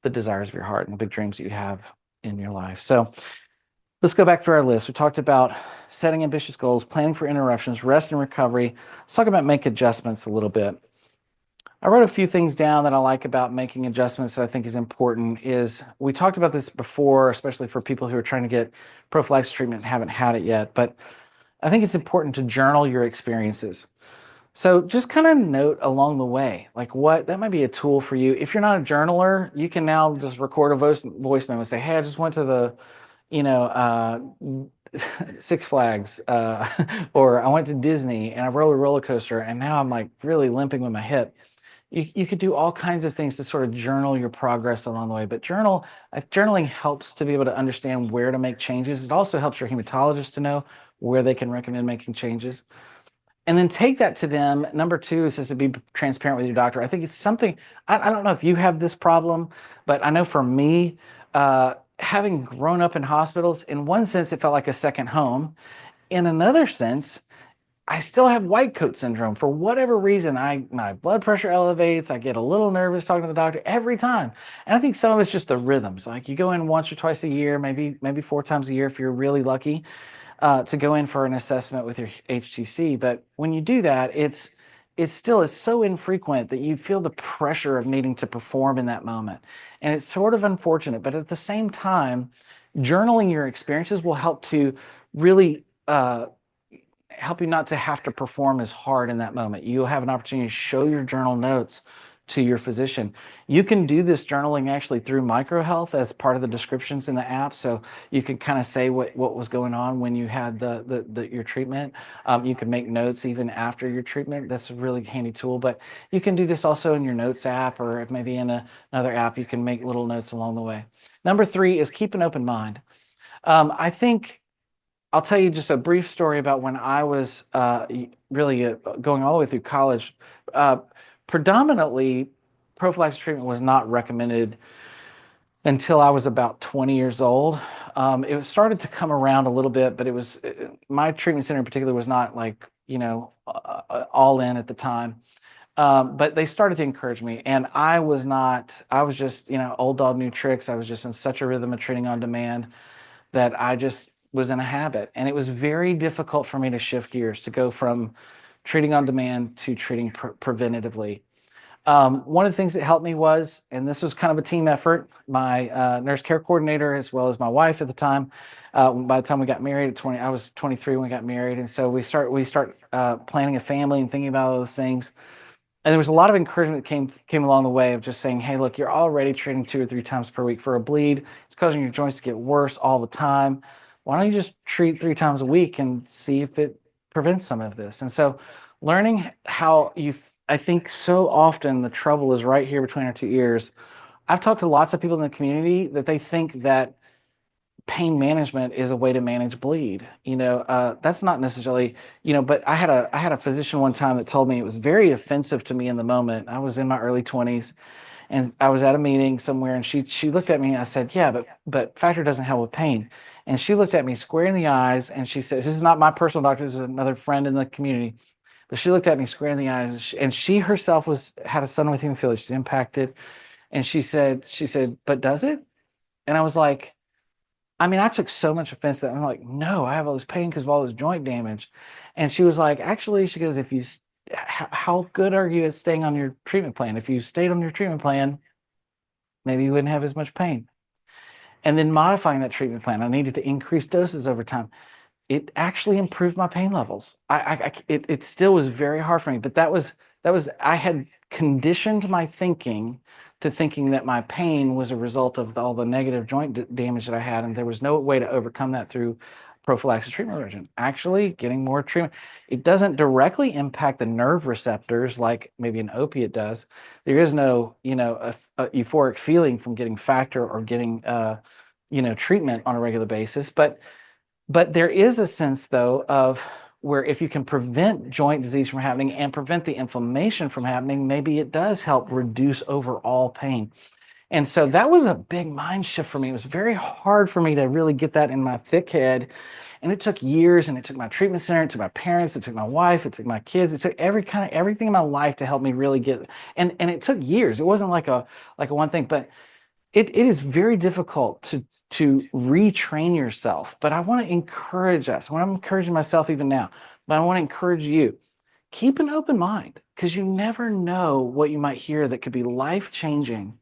the desires of your heart and the big dreams that you have in your life. So let's go back through our list. We talked about setting ambitious goals, planning for interruptions, rest and recovery. Let's talk about make adjustments a little bit. I wrote a few things down that I like about making adjustments that I think is important. Is we talked about this before, especially for people who are trying to get prophylaxis treatment and haven't had it yet, but I think it's important to journal your experiences. So just kind of note along the way, like that might be a tool for you. If you're not a journaler, you can now just record a voice memo and say, hey, I just went to the, Six Flags, or I went to Disney and I rode a roller coaster and now I'm like really limping with my hip. You could do all kinds of things to sort of journal your progress along the way, but journaling helps to be able to understand where to make changes. It also helps your hematologist to know where they can recommend making changes. And then take that to them. Number two is just to be transparent with your doctor. I think it's something, I don't know if you have this problem, but I know for me, having grown up in hospitals, in one sense, it felt like a second home. In another sense, I still have white coat syndrome. For whatever reason, my blood pressure elevates. I get a little nervous talking to the doctor every time. And I think some of it's just the rhythms. Like you go in once or twice a year, maybe 4 times a year if you're really lucky, to go in for an assessment with your HTC. But when you do that, it's so infrequent that you feel the pressure of needing to perform in that moment. And it's sort of unfortunate. But at the same time, journaling your experiences will help to really help you not to have to perform as hard in that moment. You'll have an opportunity to show your journal notes to your physician. You can do this journaling actually through microhealth as part of the descriptions in the app. So you can kind of say what was going on when you had your treatment. You can make notes even after your treatment. That's a really handy tool. But you can do this also in your notes app, or if maybe in another app, you can make little notes along the way. Number 3 is keep an open mind. I think I'll tell you just a brief story about when I was really going all the way through college. Uh, Predominantly, prophylaxis treatment was not recommended until I was about 20 years old. It started to come around a little bit, but my treatment center in particular was not like, all in at the time. But they started to encourage me, and I was just, old dog new tricks. I was just in such a rhythm of treating on demand that I just was in a habit. And it was very difficult for me to shift gears, to go from treating on demand to treating preventatively. One of the things that helped me was, and this was kind of a team effort, my nurse care coordinator, as well as my wife at the time. By the time we got married at 20, I was 23 when we got married. And so we start planning a family and thinking about all those things. And there was a lot of encouragement that came along the way of just saying, hey, look, you're already treating 2 or 3 times per week for a bleed. It's causing your joints to get worse all the time. Why don't you just treat 3 times a week and see if it prevents some of this? And so learning how I think so often the trouble is right here between our 2 ears. I've talked to lots of people in the community that they think that pain management is a way to manage bleed. That's not necessarily, but I had a physician one time that told me it was very offensive to me in the moment. I was in my early 20s and I was at a meeting somewhere, and she looked at me and I said, yeah, but factor doesn't help with pain. And she looked at me square in the eyes and she says, this is not my personal doctor, this is another friend in the community. But she looked at me square in the eyes, and she herself had a son with hemophilia. She's impacted. And she said, but does it? And I was like, I mean, I took so much offense that I'm like, no, I have all this pain because of all this joint damage. And she was like, actually, she goes, how good are you at staying on your treatment plan? If you stayed on your treatment plan, maybe you wouldn't have as much pain. And then modifying that treatment plan, I needed to increase doses over time. It actually improved my pain levels. It still was very hard for me, but I had conditioned my thinking to thinking that my pain was a result of all the negative joint damage that I had, and there was no way to overcome that through prophylaxis treatment regimen. Actually, getting more treatment, it doesn't directly impact the nerve receptors like maybe an opiate does. There is no, a euphoric feeling from getting factor or getting, treatment on a regular basis, but there is a sense, though, of where if you can prevent joint disease from happening and prevent the inflammation from happening, maybe it does help reduce overall pain. And so that was a big mind shift for me. It was very hard for me to really get that in my thick head. And it took years, and it took my treatment center, it took my parents, it took my wife, it took my kids, it took everything in my life to help me really get, and it took years. It wasn't like a one thing, but it is very difficult to retrain yourself. But I want to encourage us. I'm encouraging myself even now, but I want to encourage you. Keep an open mind, because you never know what you might hear that could be life-changing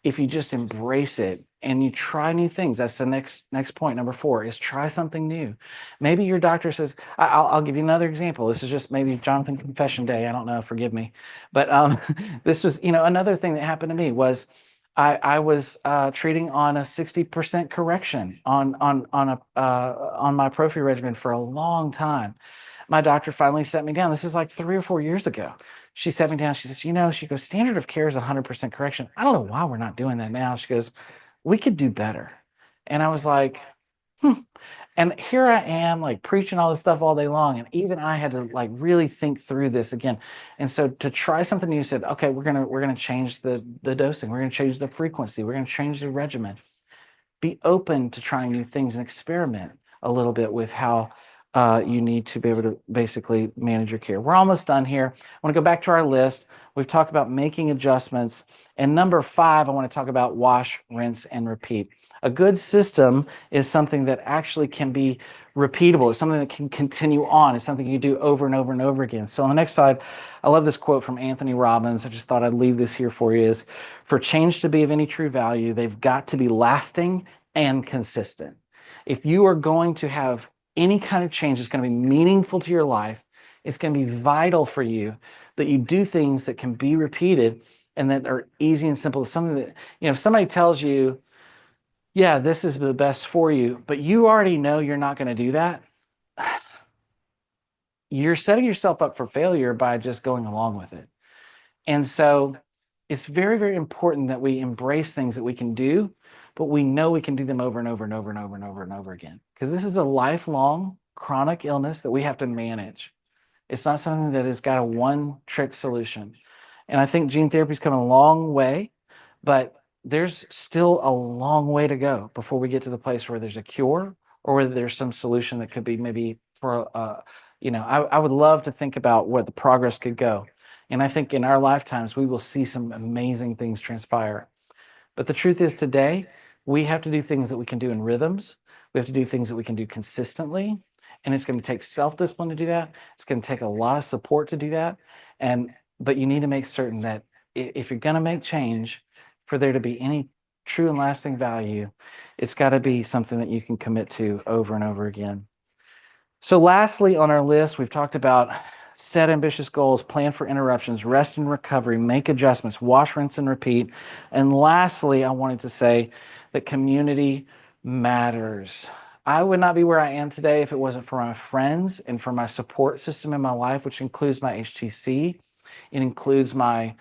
if you just embrace it and you try new things. That's the next point, number 4, is try something new. Maybe your doctor says, I'll give you another example. This is just maybe Jonathan Confession Day. I don't know, forgive me. But this was, another thing that happened to me was I was treating on a 60% correction on my Prophy regimen for a long time. My doctor finally set me down. This is like 3 or 4 years ago. She set me down. She says, she goes, standard of care is 100% correction. I don't know why we're not doing that now. She goes, we could do better. And I was like, And here I am, like preaching all this stuff all day long. And even I had to like really think through this again. And so to try something new, said, okay, we're gonna change the dosing. We're gonna change the frequency. We're gonna change the regimen. Be open to trying new things and experiment a little bit with how you need to be able to basically manage your care. We're almost done here. I want to go back to our list. We've talked about making adjustments. And number 5, I want to talk about wash, rinse, and repeat. A good system is something that actually can be repeatable. It's something that can continue on. It's something you do over and over and over again. So on the next slide, I love this quote from Anthony Robbins. I just thought I'd leave this here for you. Is, for change to be of any true value, they've got to be lasting and consistent. If you are going to have any kind of change that's going to be meaningful to your life, it's going to be vital for you that you do things that can be repeated and that are easy and simple. Something that, if somebody tells you, yeah, this is the best for you, but you already know you're not going to do that, you're setting yourself up for failure by just going along with it. And so it's very, very important that we embrace things that we can do, but we know we can do them over and over and over and over and over and over again. Because this is a lifelong chronic illness that we have to manage. It's not something that has got a one-trick solution. And I think gene therapy's come a long way, but there's still a long way to go before we get to the place where there's a cure or whether there's some solution that could be maybe for, I would love to think about where the progress could go. And I think in our lifetimes, we will see some amazing things transpire. But the truth is today, we have to do things that we can do in rhythms. We have to do things that we can do consistently. And it's going to take self-discipline to do that. It's going to take a lot of support to do that. But you need to make certain that if you're going to make change, for there to be any true and lasting value, it's got to be something that you can commit to over and over again. So lastly on our list, we've talked about set ambitious goals, plan for interruptions, rest and recovery, make adjustments, wash, rinse, and repeat. And lastly, I wanted to say that community matters. I would not be where I am today if it wasn't for my friends and for my support system in my life, which includes my HTC. It includes my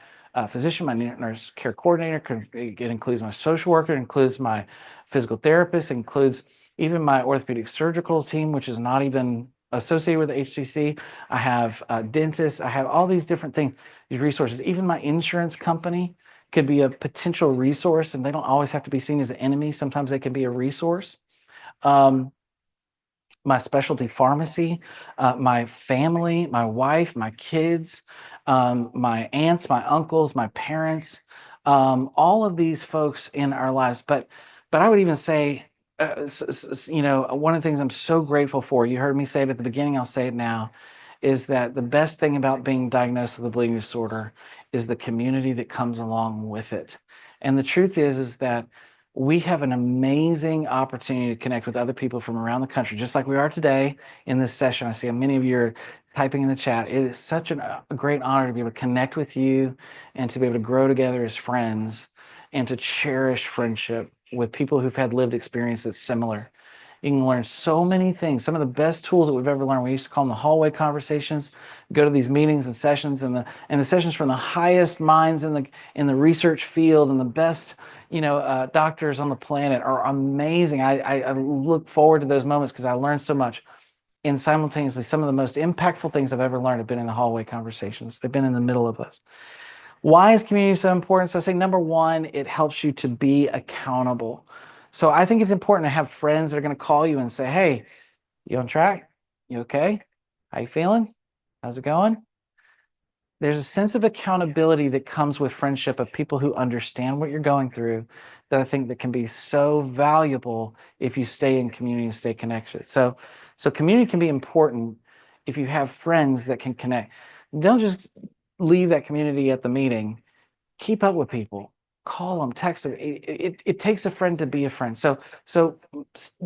physician, my nurse care coordinator. It includes my social worker. It includes my physical therapist. It includes even my orthopedic surgical team, which is not even associated with the HTC. I have dentists. I have all these different things, these resources. Even my insurance company could be a potential resource, and they don't always have to be seen as an enemy. Sometimes they can be a resource. My specialty pharmacy, my family, my wife, my kids, my aunts, my uncles, my parents, all of these folks in our lives. But I would even say, one of the things I'm so grateful for, you heard me say it at the beginning, I'll say it now, is that the best thing about being diagnosed with a bleeding disorder is the community that comes along with it. And the truth is that we have an amazing opportunity to connect with other people from around the country, just like we are today in this session. I see many of you are typing in the chat. It is such a great honor to be able to connect with you and to be able to grow together as friends and to cherish friendship with people who've had lived experience that's similar. You can learn so many things. Some of the best tools that we've ever learned. We used to call them the hallway conversations. Go to these meetings and sessions, and the sessions from the highest minds in the research field and the best doctors on the planet are amazing. I look forward to those moments because I learned so much. And simultaneously, some of the most impactful things I've ever learned have been in the hallway conversations. They've been in the middle of us. Why is community so important? So I say, number one, it helps you to be accountable. So I think it's important to have friends that are going to call you and say, hey, you on track? You okay? How you feeling? How's it going? There's a sense of accountability that comes with friendship of people who understand what you're going through that I think that can be so valuable if you stay in community and stay connected. So community can be important if you have friends that can connect. Don't just leave that community at the meeting. Keep up with people. Call them, text them. It takes a friend to be a friend. So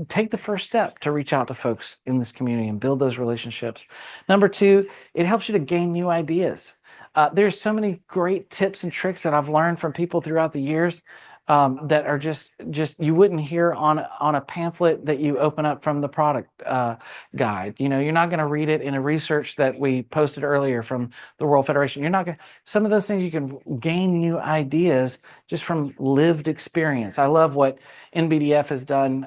take the first step to reach out to folks in this community and build those relationships. Number two, it helps you to gain new ideas. There's so many great tips and tricks that I've learned from people throughout the years that are just you wouldn't hear on a pamphlet that you open up from the product guide. You're not going to read it in a research that we posted earlier from the World Federation. You're not going to, some of those things you can gain new ideas just from lived experience. I love what NBDF has done.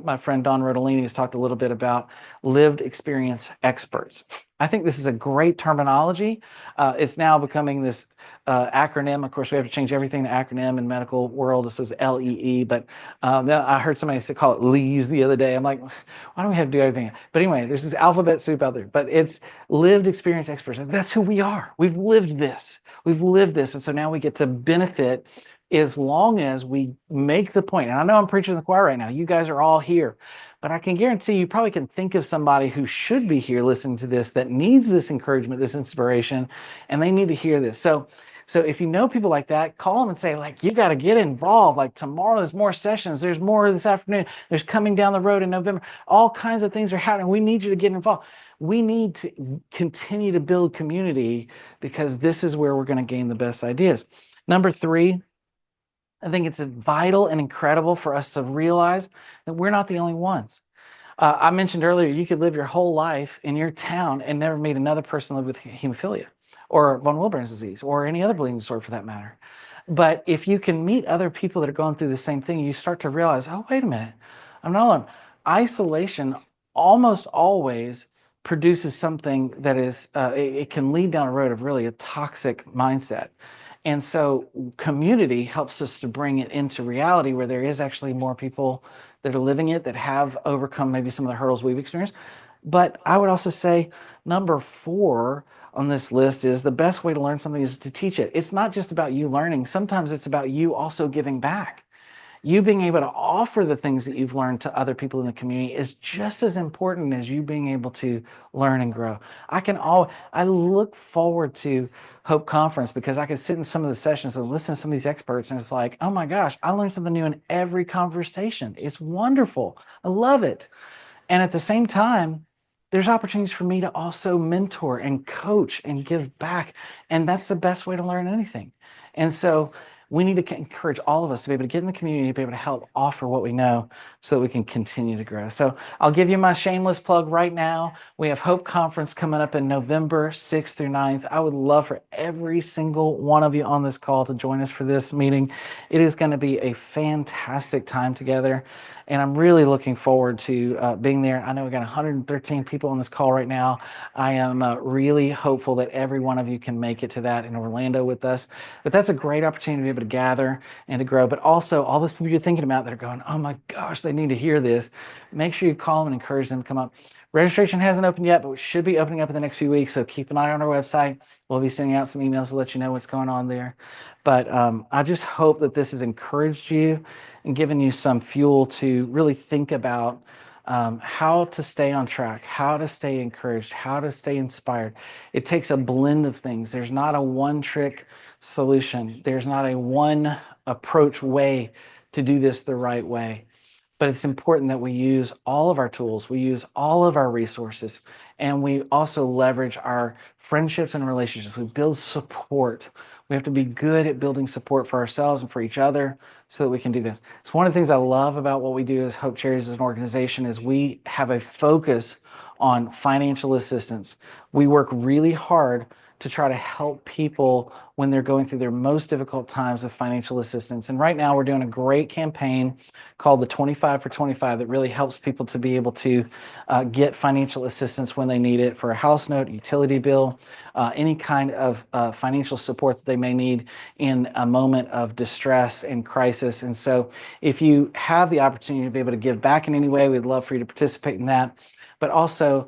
My friend Don Rodolini has talked a little bit about lived experience experts. I think this is a great terminology. It's now becoming this acronym. Of course, we have to change everything to acronym in medical world. It says LEE, but I heard somebody call it LEES the other day. I'm like, why don't we have to do everything? But anyway, there's this alphabet soup out there, but it's lived experience experts. And that's who we are. We've lived this. And so now we get to benefit as long as we make the point. And I know I'm preaching to the choir right now. You guys are all here. But I can guarantee you probably can think of somebody who should be here listening to this that needs this encouragement, this inspiration, and they need to hear this. So So if you know people like that, call them and say, like, you got to get involved. Like tomorrow, there's more sessions. There's more this afternoon. There's coming down the road in November. All kinds of things are happening. We need you to get involved. We need to continue to build community because this is where we're going to gain the best ideas. Number three, I think it's vital and incredible for us to realize that we're not the only ones. I mentioned earlier, you could live your whole life in your town and never meet another person live with hemophilia or von Willebrand's disease or any other bleeding disorder for that matter. But if you can meet other people that are going through the same thing, you start to realize, oh, wait a minute, I'm not alone. Isolation almost always produces something that is, it can lead down a road of really a toxic mindset. And so community helps us to bring it into reality where there is actually more people that are living it, that have overcome maybe some of the hurdles we've experienced. But I would also say number four on this list is the best way to learn something is to teach it. It's not just about you learning. Sometimes it's about you also giving back. You being able to offer the things that you've learned to other people in the community is just as important as you being able to learn and grow. I look forward to Hope Conference because I can sit in some of the sessions and listen to some of these experts, and it's like, oh my gosh, I learned something new in every conversation. It's wonderful. I love it. And at the same time, there's opportunities for me to also mentor and coach and give back. And that's the best way to learn anything. And so we need to encourage all of us to be able to get in the community, to be able to help offer what we know so that we can continue to grow. So I'll give you my shameless plug right now. We have Hope Conference coming up in November 6th through 9th. I would love for every single one of you on this call to join us for this meeting. It is going to be a fantastic time together. And I'm really looking forward to being there. I know we got 113 people on this call right now. I am really hopeful that every one of you can make it to that in Orlando with us. But that's a great opportunity to be able to gather and to grow. But also, all those people you're thinking about that are going, oh my gosh, they need to hear this. Make sure you call them and encourage them to come up. Registration hasn't opened yet, but we should be opening up in the next few weeks. So keep an eye on our website. We'll be sending out some emails to let you know what's going on there. But I just hope that this has encouraged you and given you some fuel to really think about how to stay on track, how to stay encouraged, how to stay inspired. It takes a blend of things. There's not a one-trick solution. There's not a one approach way to do this the right way. But it's important that we use all of our tools, we use all of our resources, and we also leverage our friendships and relationships. We build support. We have to be good at building support for ourselves and for each other so that we can do this. It's one of the things I love about what we do as Hope Charities as an organization is we have a focus on financial assistance. We work really hard to try to help people when they're going through their most difficult times of financial assistance. And right now we're doing a great campaign called the 25 for 25 that really helps people to be able to get financial assistance when they need it for a house note, utility bill, any kind of financial support that they may need in a moment of distress and crisis. And so if you have the opportunity to be able to give back in any way, we'd love for you to participate in that. But also,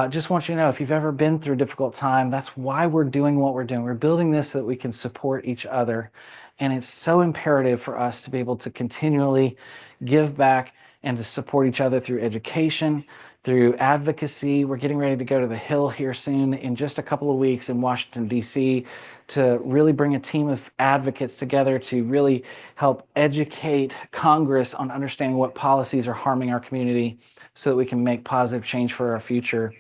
just want you to know, if you've ever been through a difficult time, that's why we're doing what we're doing. We're building this so that we can support each other. And it's so imperative for us to be able to continually give back and to support each other through education, through advocacy. We're getting ready to go to the Hill here soon in just a couple of weeks in Washington, D.C., to really bring a team of advocates together to really help educate Congress on understanding what policies are harming our community so that we can make positive change for our future.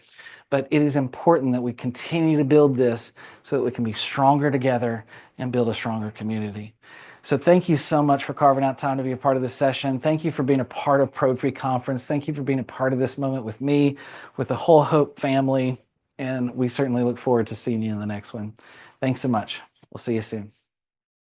But it is important that we continue to build this so that we can be stronger together and build a stronger community. So thank you so much for carving out time to be a part of this session. Thank you for being a part of Prophy Conference. Thank you for being a part of this moment with me, with the whole Hope family. And we certainly look forward to seeing you in the next one. Thanks so much. We'll see you soon.